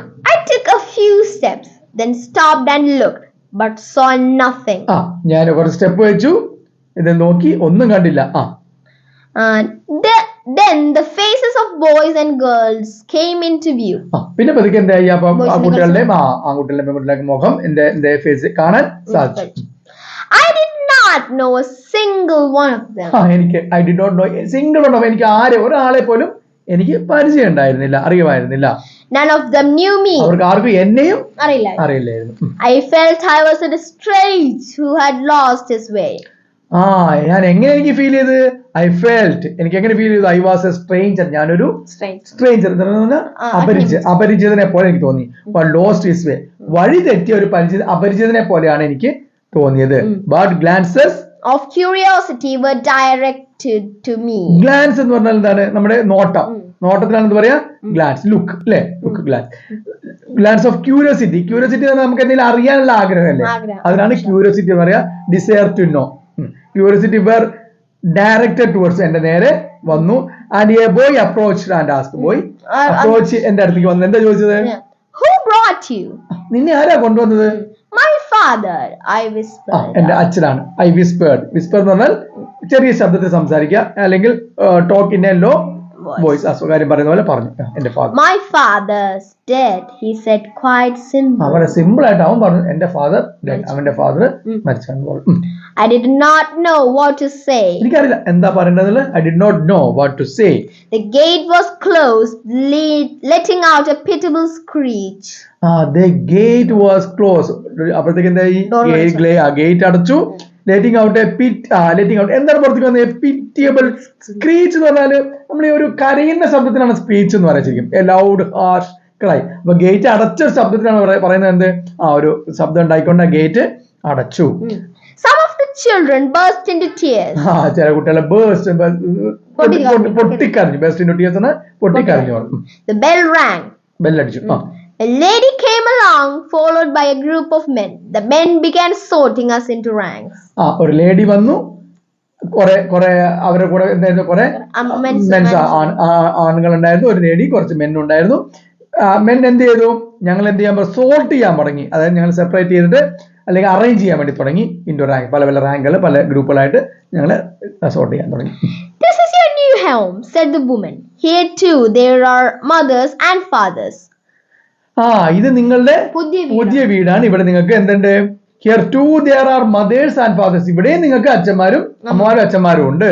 a few steps, then stopped and looked, but saw nothing. ഞാൻ കുറച്ച് സ്റ്റെപ്പ് വെച്ചു, ഇത് നോക്കി, ഒന്നും കണ്ടില്ല. Then the faces of boys and girls came into view. പിന്നെ പതുക്കെ എന്തായി? അപ്പൊ ആൺകുട്ടികളുടെയും പെൺകുട്ടികളുടെ മുഖം, എന്റെ ഫേസ് കാണാൻ സാധിച്ചു. I did not know a single one of them. I did not know a single one of them. എനിക്ക് ഒരാളെ പോലും എനിക്ക് പരിചയം ഉണ്ടായിരുന്നില്ല, അറിയുമായിരുന്നില്ല. None of them knew me. അവർക്ക് ആർക്കും എന്നെയും അറിയില്ലായിരുന്നു. I felt I was a stranger who had lost his way. ഞാൻ എങ്ങനെ എനിക്ക് ഫീൽ ചെയ്ത്? എനിക്ക് എങ്ങനെ ഫീൽ ചെയ്തു? I was a stranger, ഞാനൊരു സ്ട്രേഞ്ചർ, അപരിചിതനെ പോലെ എനിക്ക് തോന്നി. Lost his way, വഴി തെറ്റിയ ഒരു അപരിചിതനെ പോലെയാണ് എനിക്ക് തോന്നിയത്. But glances of curiosity were directed to me. Glance എന്ന് പറഞ്ഞാൽ എന്താണ്? നമ്മുടെ നോട്ടത്തിലാണ് എന്ത് പറയാ? ഗ്ലാൻസ്, ലുക്ക് അല്ലേ? Look, glance of curiosity. Curiosity എന്ന് പറഞ്ഞാൽ നമുക്ക് എന്തെങ്കിലും അറിയാനുള്ള ആഗ്രഹമല്ലേ, അതിനാണ് ക്യൂരിയോസിറ്റി എന്ന് പറയാ. Desire to know. Curiosity were directed towards, എന്റെ നേരെ വന്നു. And a boy approached and asked. Boy approach എന്റെ അടുത്തേക്ക് വന്നു. എന്താ ചോദിച്ചത്? Who brought you? നിന്നെ ആരാ കൊണ്ടുവന്നത്? My father, I whispered. എന്റെ അച്ഛനാണ്. I whispered. Whisper എന്ന് പറഞ്ഞാൽ ചെറിയ ശബ്ദത്തിൽ സംസാരിക്കുക, അല്ലെങ്കിൽ talk in a low voice, അസുഖകാര്യം പറയുന്ന പോലെ പറഞ്ഞു. എന്റെ ഫാദർ. My father's dead, he said quite simple. വളരെ സിമ്പിൾ ആയിട്ട് അവൻ പറഞ്ഞു, എന്റെ ഫാദർ ഡെഡ്, അവന്റെ ഫാദർ മരിച്ചു. I did not know what to say. എനിക്കറിയില്ല എന്താ പറയേണ്ടത്. I did not know what to say. The gate was closed, letting out a pitiable screech. The gate was closed. അപ്പോഴത്തേക്ക് എന്തായി? ഗേറ്റ് അടച്ചു. Letting out letting out എന്താണ് പുറത്തേക്ക് വന്നത്? Pitiable screech എന്ന് പറഞ്ഞാല് നമ്മൾ ഈ ഒരു കരയുന്ന ശബ്ദത്തിനാണ് സ്പീച്ച് എന്ന് പറയാൻ ശരിക്കും. A loud harsh cry. അപ്പൊ ഗേറ്റ് അടച്ച ശബ്ദത്തിനാണ് പറയുന്നത് എന്ത്? ഒരു ശബ്ദം ഉണ്ടായിക്കൊണ്ട് ഗേറ്റ് അടച്ചു. Some of the children burst into tears. ചില കുട്ടികളെ പൊട്ടിക്കരഞ്ഞു. ബേസ്റ്റ് ഇൻടു ടീയേഴ്സ് ആണ് പൊട്ടിക്കരഞ്ഞു. The bell rang. ബെല്ലടിച്ചു. A lady came along, followed by a group of men. The men began sorting us into ranks. ഒരു lady വന്നു, കുറെ അവരുടെ കൂടെ എന്തായിരുന്നു? കുറെ ആണുങ്ങൾ ഉണ്ടായിരുന്നു, ഒരു ലേഡി, കുറച്ച് മെന്നുണ്ടായിരുന്നു. മെൻ എന്ത് ചെയ്തു? ഞങ്ങൾ എന്ത് ചെയ്യാൻ സോർട്ട് ചെയ്യാൻ തുടങ്ങി. അതായത് ഞങ്ങൾ സെപ്പറേറ്റ് ചെയ്തിട്ട് അല്ലെങ്കിൽ അറേഞ്ച് ചെയ്യാൻ വേണ്ടി തുടങ്ങി. ഇൻഡോ റാങ്ക്, പല പല റാങ്കുകൾ, പല ഗ്രൂപ്പുകളായിട്ട് ഞങ്ങൾ സോർട്ട് ചെയ്യാൻ തുടങ്ങി. This is your new home, said the woman. Here too there are mothers and fathers. ഇത് നിങ്ങളുടെ പുതിയ വീടാണ്. ഇവിടെ നിങ്ങൾക്ക് എന്തുണ്ട്? Here too there are mothers and fathers. ഇവിടെ നിങ്ങൾക്ക് അച്ഛന്മാരും അമ്മമാരും അച്ഛന്മാരും ഉണ്ട്.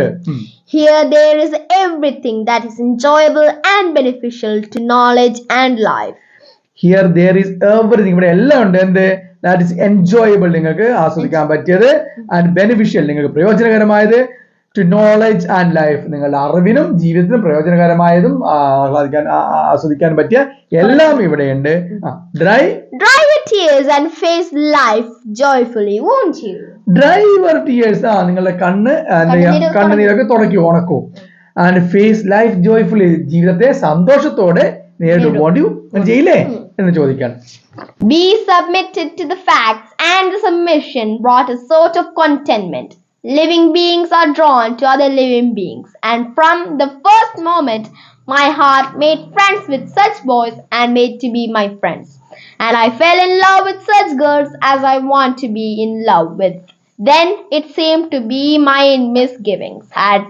Here there is everything that is enjoyable and beneficial to knowledge and life. Here there is everything. ഇവിടെ എല്ലാം ഉണ്ട്. എന്ത്? That is enjoyable, നിങ്ങൾക്ക് ആസ്വദിക്കാൻ പറ്റിയത്, and beneficial, നിങ്ങൾക്ക് പ്രയോജനകരമായത്, to knowledge and life, നിങ്ങളുടെ അറിവിനും ജീവിതത്തിനും പ്രയോജനകരമായതും ആസ്വദിക്കാൻ പറ്റിയ എല്ലാം ഇവിടെയുണ്ട്. Dry your tears and face life joyfully, won't you? Dry your tears. നിങ്ങളുടെ കണ്ണുനീരൊക്കെ തുടയ്ക്കൂ, ഉണക്കൂ. And face life joyfully, ജീവിതത്തെ സന്തോഷത്തോടെ നേരിട്ട് won't you? ചെയ്യില്ലേ എന്ന് ചോദിക്കാൻ. Be submitted to the facts, and the submission brought a sort of contentment. Living beings are drawn to other living beings, and from the first moment my heart made friends with such boys and made to be my friends, and I fell in love with such girls as I want to be in love with. Then it seemed to be my misgivings had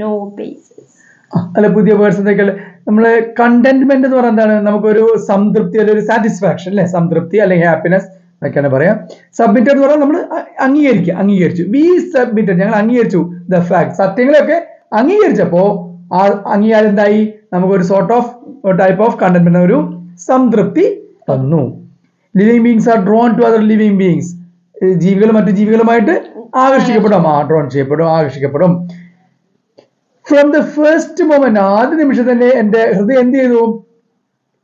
no basis. അല്ല, പുതിയ words എന്തൊക്കെയല്ലേ? നമ്മള് contentment എന്ന് പറയുന്നത് എന്താണ്? നമുക്കൊരു സംതൃപ്തി അല്ലെങ്കിൽ ഒരു സാറ്റിസ്ഫാക്ഷൻ അല്ലെ, സംതൃപ്തി അല്ലെങ്കിൽ ഹാപ്പിനെസ് എന്നൊക്കെയാണ് പറയാം. സബ്മിറ്റഡ് എന്ന് പറഞ്ഞാൽ നമ്മൾ അംഗീകരിച്ചു. വി സബ്മിറ്റഡ്, ഞങ്ങൾ അംഗീകരിച്ചു ദ ഫാക്ട്, സത്യങ്ങളൊക്കെ അംഗീകരിച്ചപ്പോ ആ അംഗീകാരം എന്തായി? നമുക്കൊരു sort of type of contentment, ഒരു സംതൃപ്തി തന്നു. Living beings are drawn to other living beings. ജീവികൾ മറ്റു ജീവികളുമായിട്ട് ആകർഷിക്കപ്പെടും. ഫ്രം ദ ഫസ്റ്റ് മൊമെന്റ്, ആദ്യ നിമിഷം തന്നെ എന്റെ ഹൃദയം എന്ത് ചെയ്തു?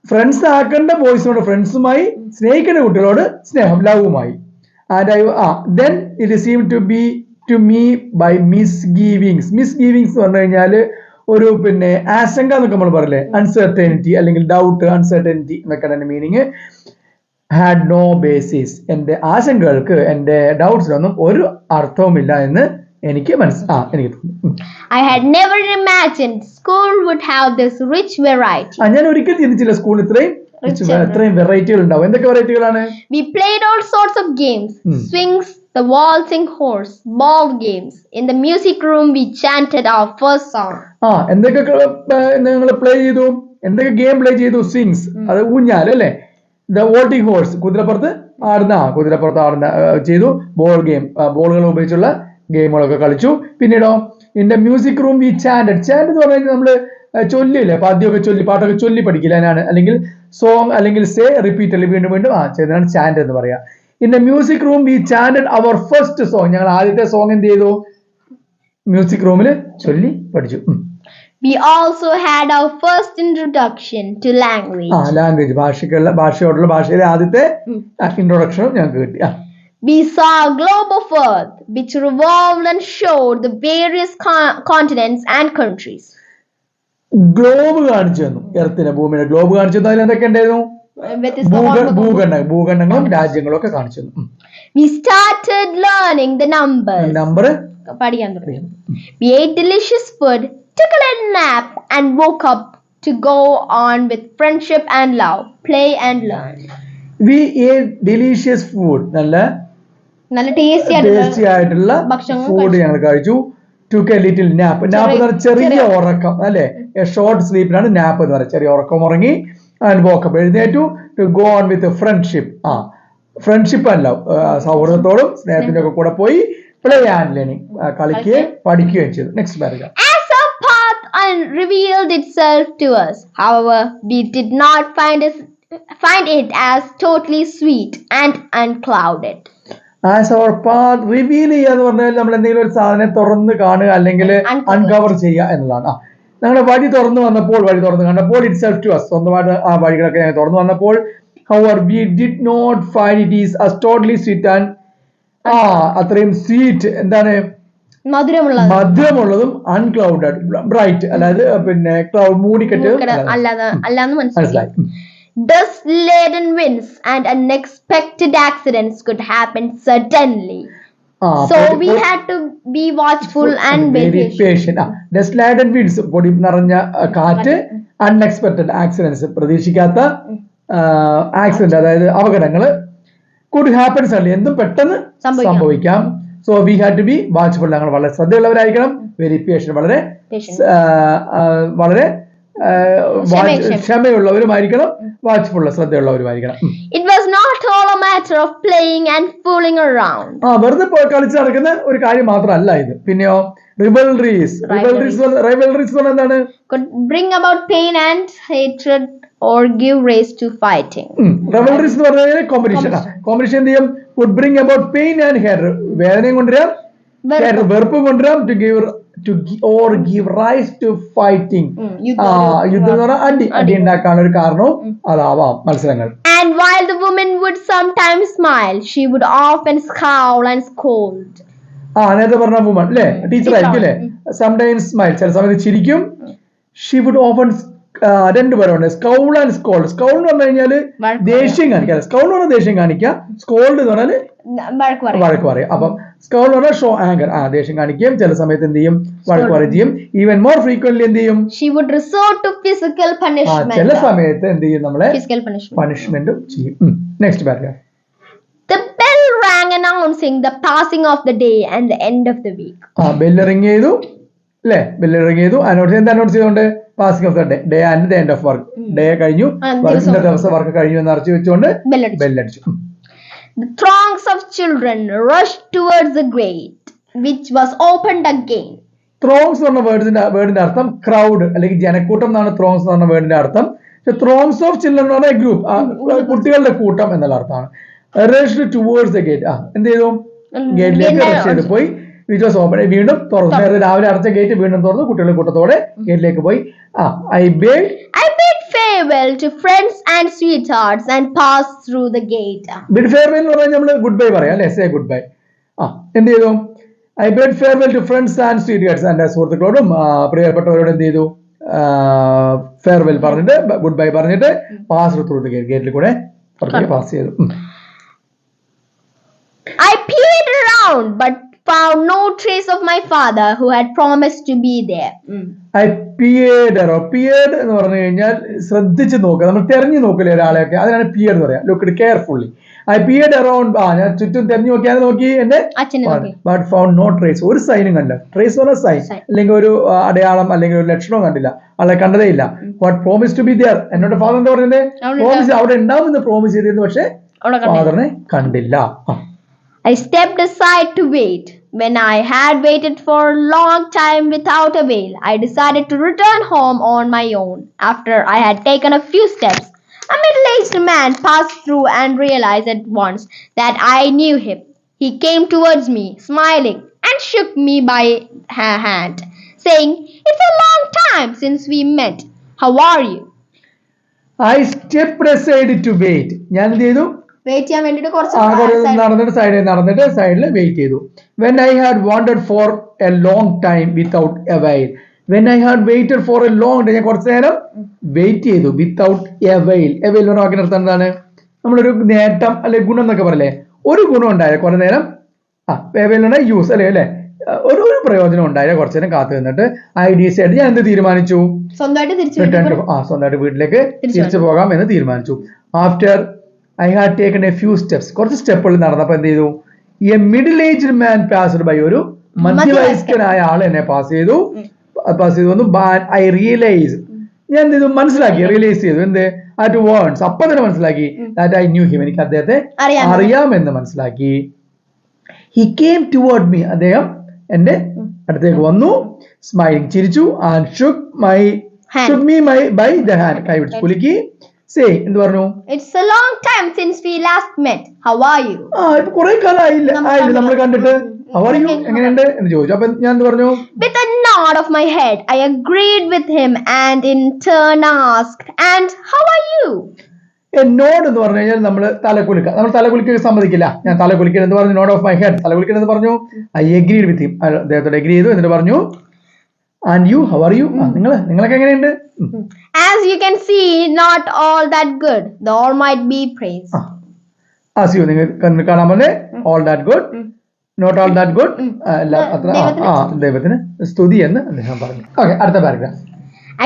ഫ്രണ്ട്സ് ആക്കേണ്ട ബോയ്സിനോട് ഫ്രണ്ട്സുമായി, സ്നേഹിക്കേണ്ട കുട്ടികളോട് സ്നേഹം, ലവുമായി. then it seemed to be to me by misgivings. Misgivings എന്ന് പറഞ്ഞു കഴിഞ്ഞാല് ഒരു ആശങ്ക എന്നൊക്കെ നമ്മൾ പറയില്ലേ, അൺസർട്ടനിറ്റി അല്ലെങ്കിൽ ഡൗട്ട്, അൺസർട്ടനിറ്റി എന്നൊക്കെ തന്നെ മീനിങ്. ഹാഡ് നോ ബേസിസ്, എന്റെ ആശങ്കകൾക്ക്, എന്റെ ഡൗട്ട്സിനൊന്നും ഒരു അർത്ഥവുമില്ല എന്ന് എനിക്ക് തോന്നുന്നു. I had never imagined school would have this rich variety. ഞാൻ ഒരിക്കലും ചിന്തിച്ചില്ല സ്കൂളിൽ ഇത്രയും വെറൈറ്റികൾ ഉണ്ടാവും. എന്തൊക്കെ വെറൈറ്റികളാണ്? We played all sorts of games. Swings, the waltzing horse, ball games. In the music room we chanted our first song. എന്തൊക്കെ നിങ്ങൾ പ്ലേ ചെയ്തു? എന്തൊക്കെ ഗെയിം പ്ലേ ചെയ്തു? സ്വിങ്സ്, അത് ഊഞ്ഞാൽ അല്ലേ. ദ വോൾട്ടിംഗ് ഹോഴ്സ്, കുതിരപ്പുറത്ത് ആടുന്ന ചെയ്തു. ബോൾ ഗെയിം, ബോളുകൾ ഉപയോഗിച്ചുള്ള ഗെയിമുകളൊക്കെ കളിച്ചു. പിന്നീടോ in the music room we chanted എന്ന് പറഞ്ഞാൽ നമ്മള് ചൊല്ലില്ലേ, പാട്ടൊക്കെ ചൊല്ലി പഠിക്കലാണ്, അല്ലെങ്കിൽ സോങ് അല്ലെങ്കിൽ സേ റിപ്പീറ്റഡ്ലി വീണ്ടും ചെയ്തതാണ് ചാൻഡ് എന്ന് പറയാ. In the music room we chanted our first song. ഞങ്ങൾ ആദ്യത്തെ സോങ് എന്ത് ചെയ്തു? മ്യൂസിക് റൂമിൽ ചൊല്ലി പഠിച്ചു. We also had our first introduction to language. Language, ഭാഷയിലെ ആദ്യത്തെ ഇൻട്രൊഡക്ഷനും ഞങ്ങൾക്ക് കിട്ടി. We saw a globe of earth which revolved and showed the various continents and countries. Globe കാണിച്ചു തന്നു, എർത്തിന്, ഭൂമിയുടെ ഗ്ലോബ് കാണിച്ചു തന്നു. അതിൽ എന്തൊക്കെ ഉണ്ടായിരുന്നു? ഭൂഖണ്ഡങ്ങളും രാജ്യങ്ങളും ഒക്കെ കാണിച്ചു തന്നു. We started learning the numbers. Number പഠിക്കാൻ തുടങ്ങി. We ate delicious food, took a little nap, and woke up to go on with friendship and love, play and learn. We ate delicious food. നല്ല tasty ആയിട്ടുള്ള food ഞങ്ങൾ കഴിച്ചു. took a little nap. Nap എന്ന് പറഞ്ഞാൽ ചെറിയ ഉറക്കം അല്ലെ, short സ്ലീപ്പിലാണ് nap എന്ന് പറയുന്നത്. ചെറിയ ഉറക്കം ഉറങ്ങി. and woke up, എഴുന്നേറ്റു to go on with the friendship. Friendship അല്ല, സൗഹൃദത്തോടും സ്നേഹത്തിന്റെ ഒക്കെ കൂടെ പോയി play and learning, കളിക്കുകയും പഠിക്കുകയും ചെയ്തു. Next paragraph. And revealed itself to us. However, we did not find it as totally sweet and unclouded. As our path reveal ചെയ്യുക എന്ന് പറഞ്ഞാൽ നമ്മൾ എന്തെങ്കിലും ഒരു സാധനം തുറന്ന് കാണുക അല്ലെങ്കിൽ അൺകവർ ചെയ്യുക എന്നുള്ളതാണ്. ഞങ്ങളുടെ വഴി തുറന്നു കണ്ടപ്പോൾ itself to us, സ്വന്തമായിട്ട് ആ വഴികളൊക്കെ ഞങ്ങൾ തുറന്നു വന്നപ്പോൾ however we did not find it is as totally sweet and അത്രയും സ്വീറ്റ് എന്താണ് മധുരമുള്ളതും അൺക്ലൗഡഡ് ബ്രൈറ്റ്, അതായത് പിന്നെ ക്ലൗഡ് മൂടിക്കെട്ട് മനസ്സിലായി. Dust laden winds and unexpected accidents could happen suddenly. So we had to be watchful and very patient. Dust laden winds, പൊടി നിറഞ്ഞ കാറ്റ്, unexpected accidents, പ്രതീക്ഷിക്കാത്ത accident അതായത് അപകടങ്ങൾ, could happen suddenly, എന്തും പെട്ടെന്ന് സംഭവിക്കാം. So we had to be watchful. ഞങ്ങൾ വളരെ ശ്രദ്ധയുള്ളവരായിരിക്കണം. വെരി പേഷ്യന്റ്, വളരെ ക്ഷമയുള്ളവരുമായിരിക്കണം. Watchful, ശ്രദ്ധയുള്ളവരുമായിരിക്കണം. It was not all a matter of playing and fooling around. വെറുതെ കളിച്ച് നടക്കുന്ന ഒരു കാര്യം മാത്രമല്ല ഇത്. പിന്നെയോ rivalries എന്താണ്? Could bring about pain and hatred or give rise to fighting. Rivalries എന്ന് പറഞ്ഞാൽ കോമ്പറ്റീഷൻ എന്ത് ചെയ്യും? could bring about pain and hatred, വേദനയും കൊണ്ടുവരാം, വെറുപ്പും കൊണ്ടുവരാം, or give rise to fighting. യുദ്ധം എന്ന് പറഞ്ഞാൽ അടി ഉണ്ടാക്കാനുള്ള ഒരു കാരണവും അതാവാം മത്സരങ്ങൾ. And while the woman would sometimes smile, she would often scowl and scold. നേരത്തെ പറഞ്ഞ വുമൺ അല്ലേ, ടീച്ചർ ആയിരിക്കും അല്ലേ, സംടൈംസ് സ്മൈൽ, ചില സമയത്ത് ചിരിക്കും. she would often രണ്ടുപേരുണ്ട്, സ്കൗൾ ആൻഡ് സ്കോൾഡ്. സ്കൗൾ എന്ന് പറഞ്ഞു കഴിഞ്ഞാല് ദേഷ്യം കാണിക്കുക, സ്കൗൾ എന്ന് പറഞ്ഞാൽ ദേഷ്യം കാണിക്കുക, സ്കോൾഡ് എന്ന് പറഞ്ഞാല് വഴക്ക് പറയും. അപ്പം സ്കൗൾ എന്ന് പറഞ്ഞാൽ ഷോ ആങ്കർ, ദേഷ്യം കാണിക്കുകയും ചില സമയത്ത് എന്ത് ചെയ്യും, വഴക്ക് പറയുകയും ചെയ്യും. ഈവൻ മോർ ഫ്രീക്വന്റ്ലി എന്ത് ചെയ്യും, ചില സമയത്ത് എന്ത് ചെയ്യും, നമ്മളെ പണിഷ്മെന്റും ചെയ്യും. Next paragraph. The bell rang announcing the passing of the day and the end of the week. Bell ring ചെയ്തു അല്ലേ, ബെല്ല് റിംഗ് ചെയ്തു. അനൗൺസ് ചെയ്തുകൊണ്ട് passing of the day and the end of work, day കഴിഞ്ഞു, വർക്കിന്റെ ദിവസം work കഴിഞ്ഞു എന്ന് അറിയിച്ചു വെച്ചുകൊണ്ട് ബെല്ലടിച്ചു. The throngs of children rushed towards the gate, which was opened again. ത്രോങ്സ് എന്ന് പറഞ്ഞ വേർഡിന്റെ അർത്ഥം ക്രൗഡ് അല്ലെങ്കിൽ ജനക്കൂട്ടം എന്നാണ് ത്രോങ്സ് എന്ന് പറഞ്ഞ വേർഡിന്റെ അർത്ഥം. ത്രോങ്സ് ഓഫ് ചിൽഡ്രൻ എന്ന് പറഞ്ഞ ഗ്രൂപ്പ്, കുട്ടികളുടെ കൂട്ടം എന്നുള്ള അർത്ഥമാണ്. റഷ്ഡ് ടുവേർഡ്സ് ദ ഗേറ്റ്, എന്ത് ചെയ്തു, ഗേറ്റിലേക്ക് റഷ് ചെയ്ത് പോയി. വിച്ച് വാസ് ഓപ്പൺ, വീണ്ടും തുറന്നു. നേരത്തെ രാവിലെ അടച്ച ഗേറ്റ് വീണ്ടും തുറന്നു, കുട്ടികളുടെ കൂട്ടത്തോടെ ഗേറ്റിലേക്ക് പോയി. I bade farewell to friends and sweethearts and passed through the gate. Bid farewell എന്ന് പറഞ്ഞാൽ നമ്മൾ ഗുഡ് ബൈ പറയാം അല്ലെ, സേ ഗുഡ് ബൈ. എന്ത് ചെയ്തു, I bade farewell to friends and sweethearts, എന്റെ സുഹൃത്തുക്കളോടും പ്രിയപ്പെട്ടവരോട് എന്ത് ചെയ്തു, ഫെയർവെൽ പറഞ്ഞിട്ട് ഗുഡ് ബൈ പറഞ്ഞിട്ട് പാസ് ത്രൂ ദ ഗേറ്റ്, ഗേറ്റിൽ കൂടെ പാസ് ചെയ്തു. I peered around but found no trace of my father who had promised to be there. I peered എന്ന് പറഞ്ഞു കഴിഞ്ഞാൽ ശ്രദ്ധിച്ച് നോക്കുക, നമ്മൾ തെരഞ്ഞു നോക്കില്ലേ ഒരാളെയൊക്കെ, അതിനാണ് പിയർ എന്ന് പറയാം. Looked carefully. I peered around, ഞാൻ ചുറ്റും തെരഞ്ഞു നോക്കി എന്റെ, but found no trace, ഒരു സൈനും കണ്ടില്ല. ട്രേസ് പറഞ്ഞ സൈൻ അല്ലെങ്കിൽ ഒരു അടയാളം അല്ലെങ്കിൽ ഒരു ലക്ഷണവും കണ്ടില്ല, ആളെ കണ്ടതേ ഇല്ല. What promised to be there, എന്നോട് ഫാദർ എന്താ പറയുന്നത്, പ്രോമിസ് അവിടെ ഉണ്ടാവുമെന്ന് പ്രോമിസ് ചെയ്തിരുന്നു, പക്ഷെ ഫാദറിനെ കണ്ടില്ല. I stepped aside to wait. When I had waited for a long time without avail, I decided to return home on my own. After I had taken a few steps, a middle-aged man passed through and realized at once that I knew him. He came towards me, smiling, and shook me by the hand, saying, "It's a long time since we met. How are you?" I stepped aside to wait. ഞാൻ എന്ത് ചെയ്തു, wait ചെയ്യാൻ വേണ്ടിട്ട് നടന്നിട്ട് സൈഡിൽ wait ചെയ്തു. When I had wandered for a long time without avail. When I had waited for a long time, ഞാൻ കുറച്ചു നേരം വെയിറ്റ് ചെയ്തു. Without avail. Avail എന്ന വാക്കിന്റെ അർത്ഥം എന്താണ്, നമ്മളൊരു നേട്ടം അല്ലെ ഗുണം എന്നൊക്കെ പറയല്ലേ, ഒരു ഗുണം ഉണ്ടായ കുറെ നേരം. avail യൂസ് അല്ലേ, ഒരു പ്രയോജനം ഉണ്ടായില്ല. കുറച്ചു നേരം കാത്തു നിന്നിട്ട് ഐ ഡിസൈഡ്, ഞാൻ എന്ത് തീരുമാനിച്ചു, സ്വന്തമായിട്ട് വീട്ടിലേക്ക് തിരിച്ചു പോകാം എന്ന് തീരുമാനിച്ചു. After I had taken a few steps, കുറച്ച് സ്റ്റെപ്പുകൾ നടന്നപ്പോ എന്ത് ചെയ്തു, a middle aged man passed by, ഒരു മധ്യവയസ്കനായ ആൾ എന്നെ പാസ് ചെയ്തു വന്നു. ഐ റിയലൈസ്, ഞാൻ എന്ത് ചെയ്തു, മനസ്സിലാക്കി, റിയലൈസ് ചെയ്തു, എന്ത്, അറ്റ് വേർഡ്സ്, അപ്പൊ തന്നെ മനസ്സിലാക്കി, ദാറ്റ് ഐ ന്യൂ ഹിം, എനിക്ക് അദ്ദേഹത്തെ അറിയാമെന്ന് മനസ്സിലാക്കി. ഹി കെയിം ടുവേർഡ് മീ, അദ്ദേഹം എന്റെ അടുത്തേക്ക് വന്നു, സ്മൈലിംഗ്, ചിരിച്ചു, and shook me by the hand, കൈ പിടിച്ച് കുലുക്കി. സേ, എന്ത് പറഞ്ഞു, it's a long time since we last met, how are you, ഇപ്പൊ കുറെ കാലം ആയില്ല നമ്മൾ കണ്ടിട്ട്, ഹൗ ആർ യു, എങ്ങനെയുണ്ട് എന്ന് ചോദിച്ചു. അപ്പൊ ഞാൻ എന്ത് പറഞ്ഞു, with a nod of my head I agreed with him and in turn asked, and how are you. Node എന്ന് പറഞ്ഞു കഴിഞ്ഞാൽ നമ്മൾ തലകുലിക്കാൻ സമ്മതിക്കില്ല. ഞാൻ തലകുലിക്കാൻ എന്ന് പറഞ്ഞു, നോഡ് ഓഫ് മൈ ഹെഡ്, തലകുലിക്കാൻ എന്ന് പറഞ്ഞു. ഐ എഗ്രീഡ് വിത്ത് ഹിം, അദ്ദേഹത്തോട് എഗ്രി ചെയ്തു. എന്നിട്ട് പറഞ്ഞു, and you, how are you, നിങ്ങളൊക്കെ എങ്ങനെയുണ്ട്. As you can see, not all that good, the all might be praised. As you, നിങ്ങൾ കാണാൻ പോലെ all that good, not all that good, ദൈവത്തിന് സ്തുതി എന്ന് അദ്ദേഹം പറഞ്ഞു. ഓക്കെ, അടുത്ത paragraph.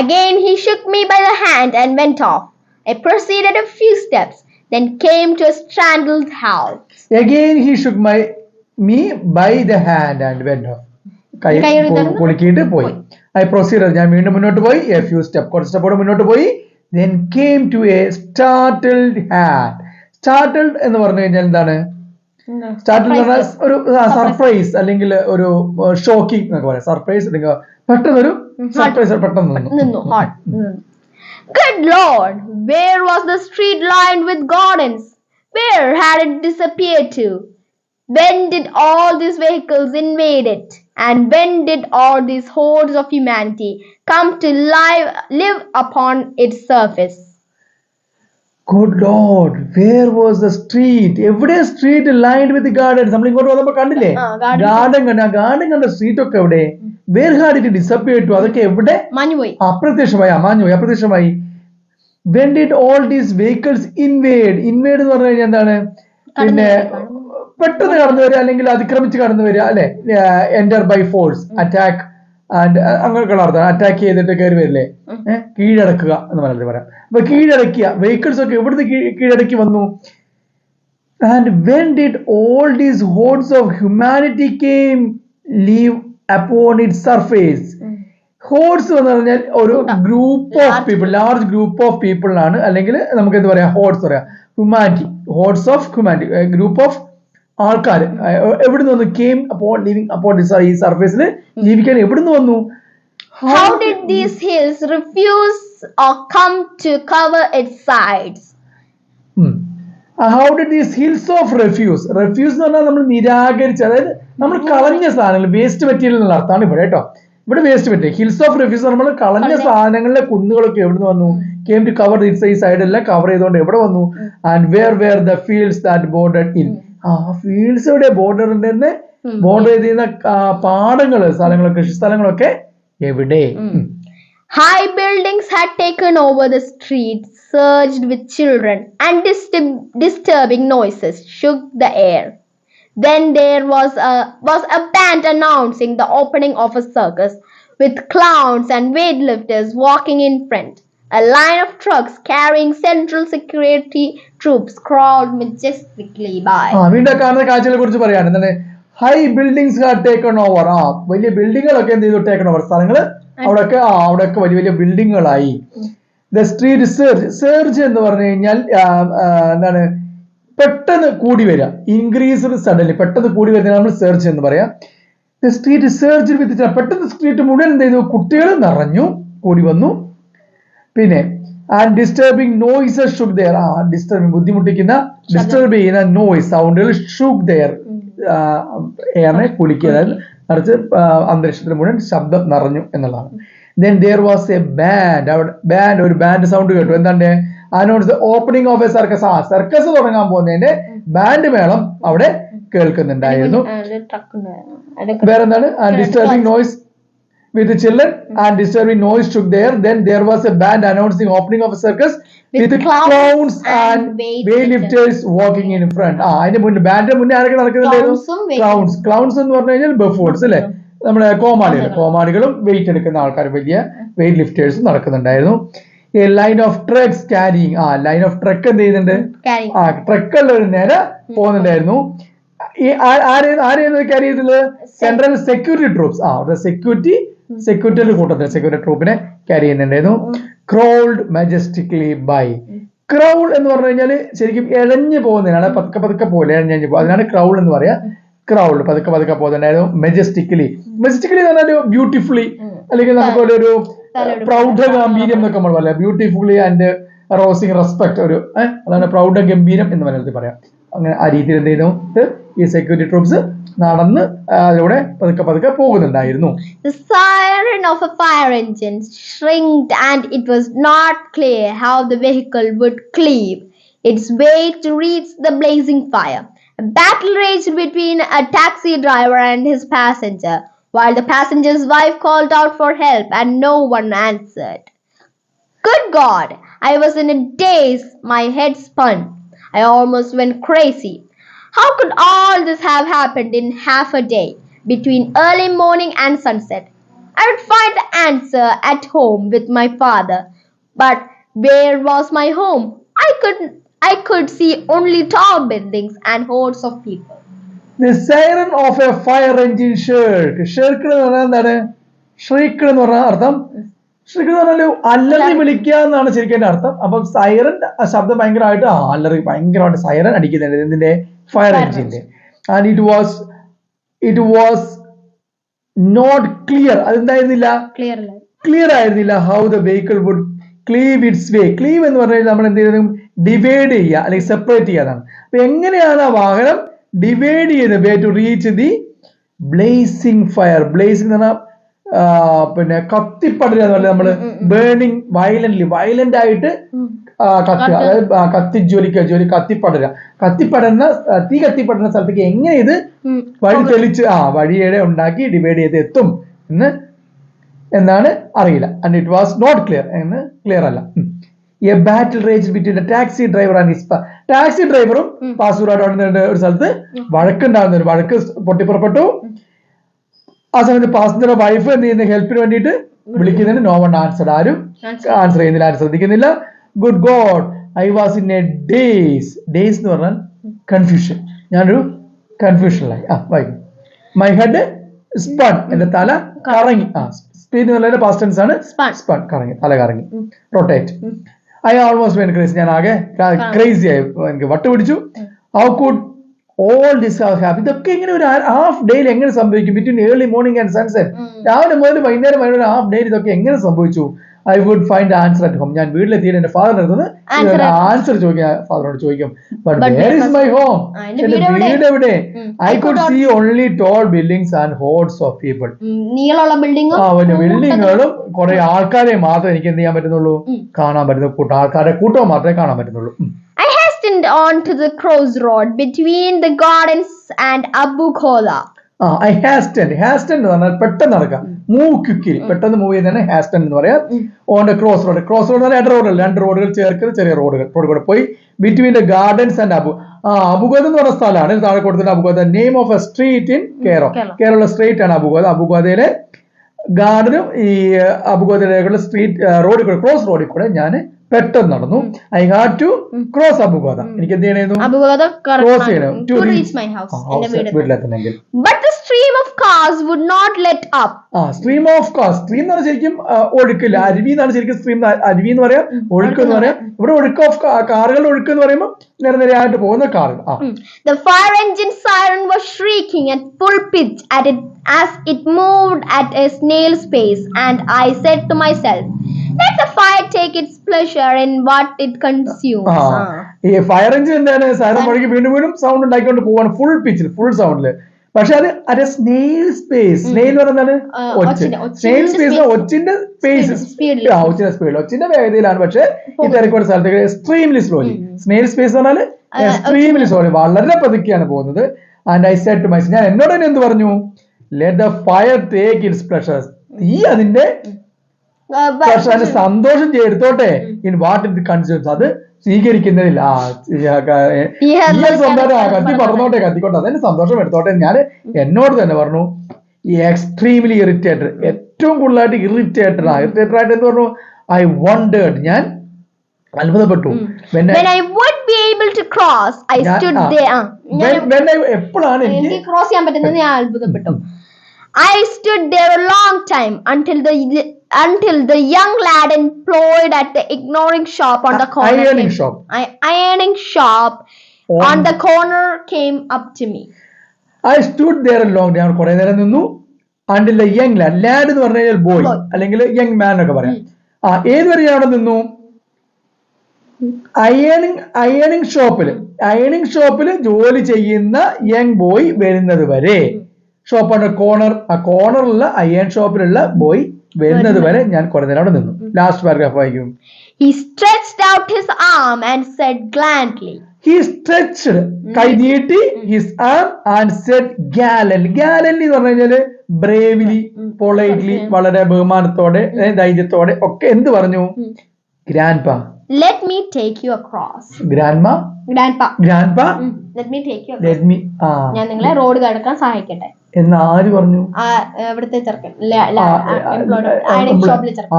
Again he shook me by the hand and went off. I proceeded a few steps, then came to a straddled house. Again he shook me by the hand and went off. കൈ കുലുക്കിയിട്ട് പോയി. I proceeded, ഞാൻ വീണ്ടും മുന്നോട്ട് പോയി, a few steps, കുറച്ച് സ്റ്റെപ്പോടെ മുന്നോട്ട് പോയി. Then came to a startled hat. Startled എന്ന് പറഞ്ഞു കഴിഞ്ഞാൽ എന്താണ്, സ്റ്റാർട്ടിൽ ഒരു സർപ്രൈസ് അല്ലെങ്കിൽ ഒരു ഷോക്കിംഗ് എന്നൊക്കെ പറയാം. സർപ്രൈസ് അല്ലെങ്കിൽ പെട്ടെന്നൊരു സർപ്രൈസ്, പെട്ടെന്ന് നിന്നു. Good Lord, where was the street lined with gardens? Where had it disappeared to? When did all these vehicles invade it? And when did all these hordes of humanity come to live upon its surface? Good Lord, where was the street? എവിടെ street lined with gardens? നമ്മൾ ഇങ്ങോട്ട് വന്നപ്പോ കണ്ടില്ലേ, garden കണ്ട street ഒക്കെ എവിടെ? Where had it disappeared to? അതൊക്കെ എവിടെ അപ്രത്യക്ഷമായി. When did all these vehicles invade? Invade എന്ന് പറഞ്ഞു കഴിഞ്ഞാൽ എന്താണ്, പിന്നെ പെട്ടെന്ന് കടന്നു വരിക അല്ലെങ്കിൽ അതിക്രമിച്ച് കടന്നു വരിക, അല്ലെ, enter by force, attack and അങ്ങനെയൊക്കെയുള്ള അർത്ഥം. അറ്റാക്ക് ചെയ്തിട്ട് കയറി വരില്ലേ, കീഴടക്കുക എന്ന് പറഞ്ഞിട്ട് പറയാം. അപ്പൊ കീഴടക്കിയ വെഹിക്കിൾസ് ഒക്കെ എവിടുന്ന് കീഴടക്കി വന്നു. And when did all these hordes of humanity came live upon it surface. Hordes എന്ന് പറഞ്ഞാൽ ഒരു group of people, large group of പീപ്പിളിനാണ്, അല്ലെങ്കിൽ നമുക്ക് എന്ത് പറയാം, ഹോർഡ്സ് പറയാം, humanity, hordes of humanity, group of ആൾക്കാർ എവിടുന്ന് വന്നു, കെയിം അപ്പോൺ ലിവിങ് അപ്പോൺ ഈ സർഫേസിൽ ജീവിക്കാൻ എവിടുന്ന് വന്നു. How did these hills refuse or come to cover its sides? How did these hills of refuse എന്ന് പറഞ്ഞാൽ നമ്മൾ നിരാകരിച്ച്, അതായത് നമ്മൾ കളഞ്ഞ സാധനങ്ങൾ, വേസ്റ്റ് മെറ്റീരിയൽ എന്നുള്ള അർത്ഥമാണ് ഇവിടെ കേട്ടോ. ഇവിടെ waste material, hills of refuse നമ്മൾ കളഞ്ഞ സാധനങ്ങളിലെ കുന്നുകളൊക്കെ എവിടുന്ന് വന്നു, കെയിം ടു കവർ ഇറ്റ്സ് ഈ സൈഡ് എല്ലാം കവർ ചെയ്തുകൊണ്ട് എവിടെ വന്നു. And where the fields that bordered in, fields എവിടെ ബോർഡർ ഉണ്ടായിരുന്നെ, ബോർഡർ ചെയ്തിരുന്ന പാടങ്ങള്, സ്ഥലങ്ങളൊക്കെ, കൃഷി സ്ഥലങ്ങളൊക്കെ എവിടെ. High buildings had taken over the streets, surged with children, and disturbing noises shook the air. Then there was a band announcing the opening of a circus, with clowns and weightlifters walking in front. A line of trucks carrying Central Security troops crawled majestically by. വീണ്ടും കാണുന്ന കാഴ്ചകളെ കുറിച്ച് പറയാണ്. എന്താണ്, high buildings had taken over. വലിയ ബിൽഡിങ്ങുകളൊക്കെ എന്ത് ചെയ്തു, taken over, സ്ഥലങ്ങള് അവിടെയൊക്കെ വലിയ വലിയ ബിൽഡിങ്ങുകളായി. ദ സ്ട്രീറ്റ് സർജ് എന്ന് പറഞ്ഞു കഴിഞ്ഞാൽ എന്താണ്, പെട്ടെന്ന് കൂടി വരിക, ഇൻക്രീസ്ഡ് സഡൻലി, പെട്ടെന്ന് കൂടി വരുന്ന നമ്മൾ സെർച്ച് എന്ന് പറയാം. ദ സ്ട്രീറ്റ് സർജ് വിത്ത്, പെട്ടെന്ന് സ്ട്രീറ്റ് മുഴുവൻ എന്ത് ചെയ്തു, കുട്ടികൾ നിറഞ്ഞു കൂടി വന്നു. പിന്നെ and disturbing noises shook the air, disturbing ബുദ്ധിമുട്ടിക്കുന്ന, ഡിസ്റ്റർബ് ചെയ്യുന്ന നോയ്സ്, സൗണ്ടുകൾ, ഷുക്ക് ദെയർ എയറിനെ കുലുക്കി, അതായത് നിറച്ച് അന്തരീക്ഷത്തിന് മുഴുവൻ ശബ്ദം നിറഞ്ഞു എന്നുള്ളതാണ്. Then there was a band, ഒരു ബാൻഡ് സൗണ്ട് കേട്ടു. എന്താണ്, announce the opening of A circus. Circus തുടങ്ങാൻ പോകുന്നതിന്റെ ബാൻഡ് മേളം അവിടെ കേൾക്കുന്നുണ്ടായിരുന്നു. വേറെന്താണ്, disturbing noise with the children and disturbing noise took there. Then there was a band announcing opening of a circus with clowns and weightlifters walking in front. അതിന്റെ മുന്നിൽ ബാൻഡിന്റെ മുന്നേ ആരൊക്കെ നടക്കുന്നുണ്ടായിരുന്നു? ക്ലൗൺസ് എന്ന് പറഞ്ഞു കഴിഞ്ഞാൽ ബഫൂൺസ് അല്ലെ, നമ്മുടെ കോമാളികളും വെയിറ്റ് എടുക്കുന്ന ആൾക്കാർ, വലിയ വെയിറ്റ് ലിഫ്റ്റേഴ്സും നടക്കുന്നുണ്ടായിരുന്നു. A line of trucks carrying, line of truck എന്ത് ചെയ്യുന്നുണ്ട്? ട്രക്കുള്ള നേരെ പോകുന്നുണ്ടായിരുന്നു. ആരെയാണ് ക്യാരി ചെയ്തത്? Central security troops. അവരുടെ സെക്യൂരിറ്റി കൂട്ടത്തിൽ സെക്യൂരിറ്റി ട്രൂപ്പിനെ ക്യാരി ചെയ്യുന്നുണ്ടായിരുന്നു. ക്രൗൾഡ് മെജസ്റ്റിക്കലി ബൈ. ക്രൗൾ എന്ന് പറഞ്ഞു കഴിഞ്ഞാല് ശരിക്കും ഇഴഞ്ഞു പോകുന്നതിനാണ്, പതുക്കെ പതുക്കെ പോലെ ഇഴഞ്ഞു പോകും, അതിനാണ് ക്രൗൾ എന്ന് പറയാ. ക്രൗഡ് പതുക്കെ പതുക്കെ പോകുന്നുണ്ടായിരുന്നു. മെജസ്റ്റിക്കലി എന്ന് പറഞ്ഞാൽ ബ്യൂട്ടിഫുള്ളി, അല്ലെങ്കിൽ നമുക്ക് ഒരു പ്രൗഢ ഗംഭീര്യം എന്നൊക്കെ നമ്മൾ പറയാം. ബ്യൂട്ടിഫുള്ളി ആൻഡ് റോസിങ് റെസ്പെക്ട്, ഒരു അതാണ് പ്രൗഢ ഗംഭീരം എന്ന് മലയാളത്തിൽ പറയാം. അങ്ങനെ ആ രീതിയിൽ എന്ത് ചെയ്യുന്നു, ഈ സെക്യൂരിറ്റി ട്രൂപ്സ് നടന്ന് അതിലൂടെ പതുക്കെ പതുക്കെ പോകുന്നുണ്ടായിരുന്നു. The siren of a fire engine shrieked and it was not clear how the vehicle would cleave its way to reach the blazing fire. A battle raged between a taxi driver and his passenger, while the passenger's wife called out for help and no one answered. Good God! I was in a daze. My head spun. I almost went crazy. How could all this have happened in half a day, between early morning and sunset? I would find the answer at home with my father. But where was my home? I could see only tall buildings and hordes of people. The siren of a fire engine shriek. Shriek എന്ന് പറഞ്ഞാൽ എന്താണ്? ഷ്രീക്ക് എന്ന് പറഞ്ഞാൽ അർത്ഥം, ഷ്രീക്ക് എന്ന് പറഞ്ഞാൽ അല്ലറി വിളിക്കുക എന്നാണ് ശരിക്കും അതിന്റെ അർത്ഥം. അപ്പൊ സൈറൻ ശബ്ദം ഭയങ്കരമായിട്ട് അല്ലറി ഭയങ്കരമായിട്ട് സൈറൻ അടിക്കുന്നുണ്ട് ഇതിന്റെ ഫയർ എഞ്ചിന്റെ. And it was not clear. അതെന്തായിരുന്നില്ല? ക്ലിയർ ആയിരുന്നില്ല. How the vehicle would cleave its way. Cleave എന്ന് പറഞ്ഞാൽ നമ്മൾ എന്ത് ചെയ്യുന്നു? ഡിവൈഡ് ചെയ്യുക അല്ലെങ്കിൽ സെപ്പറേറ്റ് ചെയ്യാതാണ്. അപ്പൊ എങ്ങനെയാണ് ആ വാഹനം ഡിവൈഡ് ചെയ്ത് way to reach the blazing fire. Blazing എന്ന് പറഞ്ഞാൽ പിന്നെ കത്തിപ്പടരുക എന്ന് പറഞ്ഞാൽ നമ്മള് ബേണിംഗ് വയലന്റ് ആയിട്ട് കത്തുക, അതായത് കത്തിപ്പടരുക. തീ കത്തിപ്പടരുന്ന സ്ഥലത്തേക്ക് എങ്ങനെ ഇത് വഴി തെളിച്ച് വഴിയുടെ ഉണ്ടാക്കി ഡിവൈഡ് ചെയ്ത് എത്തും എന്നാണ് അറിയില്ല. And it was not clear എന്ന് ക്ലിയർ അല്ല. A battle raged between the taxi driver and his taxi ഡ്രൈവറും പാസഞ്ചറുമായിട്ട് ഒരു സ്ഥലത്ത് വഴക്കുണ്ടാകുന്ന ഒരു വഴക്ക് പൊട്ടിപ്പുറപ്പെട്ടു. ആ സമയത്ത് പാസഞ്ചറുടെ വൈഫ് എന്ത് ചെയ്യുന്ന ഹെൽപ്പിന് വേണ്ടിയിട്ട് വിളിക്കുന്നതിന് നോ വൺ ആൻസർ. ആരും ആൻസർ ചെയ്യുന്നില്ല, ആരും ശ്രദ്ധിക്കുന്നില്ല. Good God, I was in A days എന്ന് പറഞ്ഞാൽ കൺഫ്യൂഷൻ. ഞാനൊരു കൺഫ്യൂഷനിലായി. വായിക്കും. മൈ ഹെഡ് സ്പൺ, എന്റെ തല കറങ്ങി. സ്പീഡ് എന്ന് പറഞ്ഞാൽ പാസ്റ്റ് ടെൻസ് ആണ്. സ്പൺ കറങ്ങി, തല കറങ്ങി. Rotate. I almost went crazy, ഞാൻ ആകെ ക്രേസി ആയി, എനിക്ക് വട്ട് പിടിച്ചു. How could all this have happen? ഇതൊക്കെ ഇങ്ങനെ ഒരു ഹാഫ് ഡേയിൽ എങ്ങനെ സംഭവിക്കും? Between early morning and sunset, രാവിലെ മുതൽ വൈകുന്നേരം വരെ ഒരു ഹാഫ് ഡേയിൽ ഇതൊക്കെ എങ്ങനെ സംഭവിച്ചു? I would find answer at home. ഞാൻ വീട്ടിലെത്തിയിട്ട് എന്റെ ഫാദറിന്റെ അടുത്ത് ആൻസർ ചോദിക്കാം, ഫാദറിനോട് ചോദിക്കും. But where is my home? എന്റെ വീട് എവിടെ? I could see only tall buildings and hordes of people. ബിൽഡിങ്ങുകളും കുറെ ആൾക്കാരെ മാത്രമേ എനിക്ക് എന്ത് ചെയ്യാൻ പറ്റുന്നുള്ളൂ, കാണാൻ പറ്റുന്നു. ആൾക്കാരുടെ കൂട്ടവും മാത്രമേ കാണാൻ പറ്റുന്നുള്ളൂ. I hastened on to the crossroad between the gardens and Abu Khola. I hastened എന്ന് പറഞ്ഞാൽ പെട്ടെന്ന് നടക്കുക, മൂവ് ക്വിക്കലി, പെട്ടെന്ന് മൂവ് ചെയ്യുന്നതാണ് ഹാസ്റ്റൻ എന്ന് പറയാം. ഓൺ ദ ക്രോസ് റോഡ് എന്ന് പറഞ്ഞാൽ രണ്ട് റോഡുകൾ ചേർക്കുന്ന ചെറിയ റോഡ് കൂടെ പോയി. Between the gardens and Abugoda എന്ന് പറഞ്ഞ സ്ഥലമാണ് താഴെ കൊടുത്തിട്ട്. Abugoda name of a street in Kerala street ആണ് അബുഗോദ. അബുഗോദയിലെ ഗാർഡനും ഈ അബുഗോദയിലേക്കുള്ള സ്ട്രീറ്റ് റോഡിൽ കൂടെ, ക്രോസ് റോഡിൽ കൂടെ ഞാൻ പെട്ടെന്ന് നടന്നു. I had to cross Abugoda. എനിക്ക് എന്ത് ചെയ്യണമായിരുന്നു? ക്രോസ് ചെയ്യണം ടു റീച്ച് മൈ ഹൗസ്, വീട്ടിലെത്തണമെങ്കിൽ. But the stream of cars would not let up. Stream of cars, stream എന്ന് പറഞ്ഞാൽ ശരിക്കും ഒഴുക്കില്ല, അരുവി എന്നാണ് ശരിക്കും സ്ട്രീം. അരുവി എന്ന് പറയാം, ഒഴുക്ക് എന്ന് പറയാം. ഇവിടെ ഒഴുക്ക് ഓഫ് കാറുകളുടെ ഒഴുക്ക് എന്ന് പറയുമ്പോൾ നിരനിരയായിട്ട് പോകുന്ന കാറുകൾ. The fire engine siren was shrieking at full pitch as it moved at a snail's pace, and I said to myself, let the fire take its pleasure in what it consumes. ഈ fire engine എന്താണ്? Siren മുഴക്കി വീണ്ടും sound ഉണ്ടാക്കിക്കൊണ്ട് പോവാണ്, full പിച്ചിൽ, full സൗണ്ടില്. പക്ഷെ അത് at snail space. Snail പറഞ്ഞാൽ സ്നെയിൽ സ്പേസ്, ഒച്ചിന്റെ സ്പീഡ്, ഒച്ചിന്റെ വേഗതയിലാണ്. പക്ഷെ ഈ തിരക്കോട് സ്ഥലത്തേക്ക് എക്സ്ട്രീംലി സ്ലോലി. സ്നെയിൽ സ്പേസ് പറഞ്ഞാൽ എക്സ്ട്രീംലി സ്ലോലി, വളരെ പതുക്കെയാണ് പോകുന്നത്. And I said to myself, ഞാൻ എന്നോട് തന്നെ എന്ത് പറഞ്ഞു? Let the fire take its pleasures. ഈ അതിന്റെ പക്ഷെ അതിന്റെ സന്തോഷം എടുത്തോട്ടെ ഇൻ വാട്ട് ഇറ്റ് കൺസേൺസ് അത് സ്വീകരിക്കുന്നതിൽ സ്വന്തമായിട്ട് കത്തി പറഞ്ഞോട്ടെ കത്തിക്കോട്ടെ അതിന്റെ സന്തോഷം എടുത്തോട്ടെ. ഞാൻ എന്നോട് തന്നെ പറഞ്ഞു ഈ എക്സ്ട്രീംലി ഇറിറ്റേറ്റഡ്, ഏറ്റവും കൂടുതലായിട്ട് ഇറിറ്റേറ്റഡ് ആയിട്ട് എന്ന് പറഞ്ഞു. ഐ വണ്ടേർഡ്, ഞാൻ അത്ഭുതപ്പെട്ടു. എപ്പോഴാണ് എനിക്ക് ക്രോസ് ചെയ്യാൻ പറ്റുന്നത് ഞാൻ അത്ഭുതപ്പെട്ടു. I stood there a long time until the young lad employed at the ignoring shop on the corner ironing shop on the corner came up to me. I stood there a long time. ഞാൻ കുറേ നേരം നിന്നു. until the young lad എന്ന് പറഞ്ഞു കഴിഞ്ഞാൽ boy അല്ലെങ്കിൽ young man ഒക്കെ പറയാം. ഏതുവരെ ഞാൻ അവിടെ നിന്നു? അയണിങ് ഷോപ്പിൽ ജോലി ചെയ്യുന്ന യങ് ബോയ് വരുന്നത് വരെ. ഷോപ്പാണ് കോർണർ, ആ കോർണറിലുള്ള അയൺ ഷോപ്പിലുള്ള ബോയ് വരുന്നത് വരെ ഞാൻ കുറെ നേരം അവിടെ നിന്നു. ലാസ്റ്റ് പാരഗ്രാഫ് വായിക്കും. He stretched out his arm and said gallantly. He stretched, കൈ നീട്ടി, his arm and said gallantly. Gallantly എന്ന് പറഞ്ഞു കഴിഞ്ഞാല് ബ്രേവ്ലി, പൊളൈറ്റ്ലി, വളരെ ബഹുമാനത്തോടെ, ധൈര്യത്തോടെ ഒക്കെ എന്ത് പറഞ്ഞു? Grandpa, let me take you across. Grandpa, let me take you across. let me ഞാൻ നിങ്ങളെ റോഡ് കടക്കാൻ സഹായിക്കട്ടെ എന്ന് ആര് പറഞ്ഞു? ഇവിടുത്തെ ചെറുക്കൻ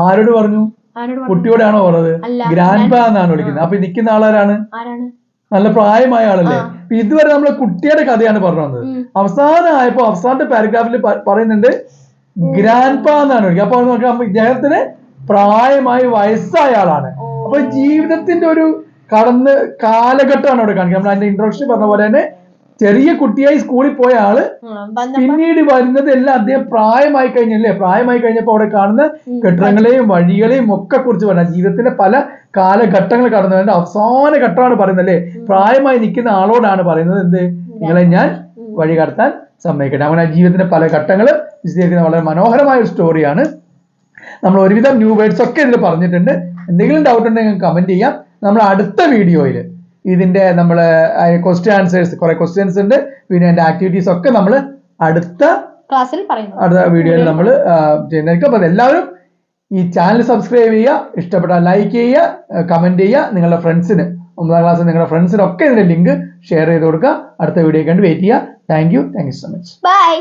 ആരോട് പറഞ്ഞു? കുട്ടിയോടാണോ പറഞ്ഞത്? ഗ്രാൻഡ്പാ എന്നാണ് വിളിക്കുന്നത്. അപ്പൊ നിൽക്കുന്ന ആളാരാണ്? നല്ല പ്രായമായ ആളല്ലേ. ഇതുവരെ നമ്മള് കുട്ടിയുടെ കഥയാണ് പറഞ്ഞു വന്നത്. അവസാനമായപ്പോ അവസാനത്തെ പാരഗ്രാഫിൽ പറയുന്നുണ്ട് ഗ്രാൻഡ്പാ എന്നാണ് വിളിക്കുക. അപ്പൊ നോക്കാം ഇദ്ദേഹത്തിന് പ്രായമായി വയസ്സായ ആളാണ്. അപ്പൊ ജീവിതത്തിന്റെ ഒരു കാലഘട്ടമാണ് അവിടെ കാണിക്കുക. നമ്മൾ അതിന്റെ ഇൻട്രൊഡക്ഷൻ പറഞ്ഞ പോലെ തന്നെ ചെറിയ കുട്ടിയായി സ്കൂളിൽ പോയ ആള് പിന്നീട് വരുന്നത് എല്ലാം അദ്ദേഹം പ്രായമായി കഴിഞ്ഞല്ലേ. പ്രായമായി കഴിഞ്ഞപ്പോ അവിടെ കാണുന്ന കെട്ടിടങ്ങളെയും വഴികളെയും ഒക്കെ കുറിച്ച് പറഞ്ഞ ജീവിതത്തിന്റെ പല കാലഘട്ടങ്ങൾ കടന്നു. അവസാന ഘട്ടമാണ് പറയുന്നത് അല്ലേ. പ്രായമായി നിൽക്കുന്ന ആളോടാണ് പറയുന്നത് എന്ത്? നിങ്ങളെ ഞാൻ വഴി കടത്താൻ സമ്മതിക്കട്ടെ. അങ്ങനെ ജീവിതത്തിന്റെ പല ഘട്ടങ്ങൾ വിശദീകരിക്കുന്ന വളരെ മനോഹരമായ ഒരു സ്റ്റോറിയാണ്. നമ്മൾ ഒരുവിധം ന്യൂ വേർഡ്സ് ഒക്കെ ഇതിൽ പറഞ്ഞിട്ടുണ്ട്. എന്തെങ്കിലും ഡൗട്ട് ഉണ്ടെങ്കിൽ കമന്റ് ചെയ്യാം. നമ്മൾ അടുത്ത വീഡിയോയിൽ ഇതിന്റെ നമ്മള് ക്വസ്റ്റ്യൻ ആൻസേഴ്സ് കുറെ ക്വസ്റ്റ്യൻസ് ഉണ്ട്, പിന്നെ അതിന്റെ ആക്ടിവിറ്റീസ് ഒക്കെ നമ്മൾ അടുത്ത ക്ലാസ്സിൽ പറയുന്നു. അടുത്ത വീഡിയോയിൽ നമ്മൾ ചെയ്യുന്നതായിരിക്കും. അപ്പൊ എല്ലാവരും ഈ ചാനൽ സബ്സ്ക്രൈബ് ചെയ്യുക, ഇഷ്ടപ്പെട്ടാൽ ലൈക്ക് ചെയ്യുക, കമന്റ് ചെയ്യുക. നിങ്ങളുടെ ഫ്രണ്ട്സിന് 9ാം ക്ലാസ് നിങ്ങളുടെ ഫ്രണ്ട്സിനൊക്കെ ഇതിന്റെ ലിങ്ക് ഷെയർ ചെയ്ത് കൊടുക്കുക. അടുത്ത വീഡിയോ കണ്ട് വെയിറ്റ് ചെയ്യുക. Thank you so much. By.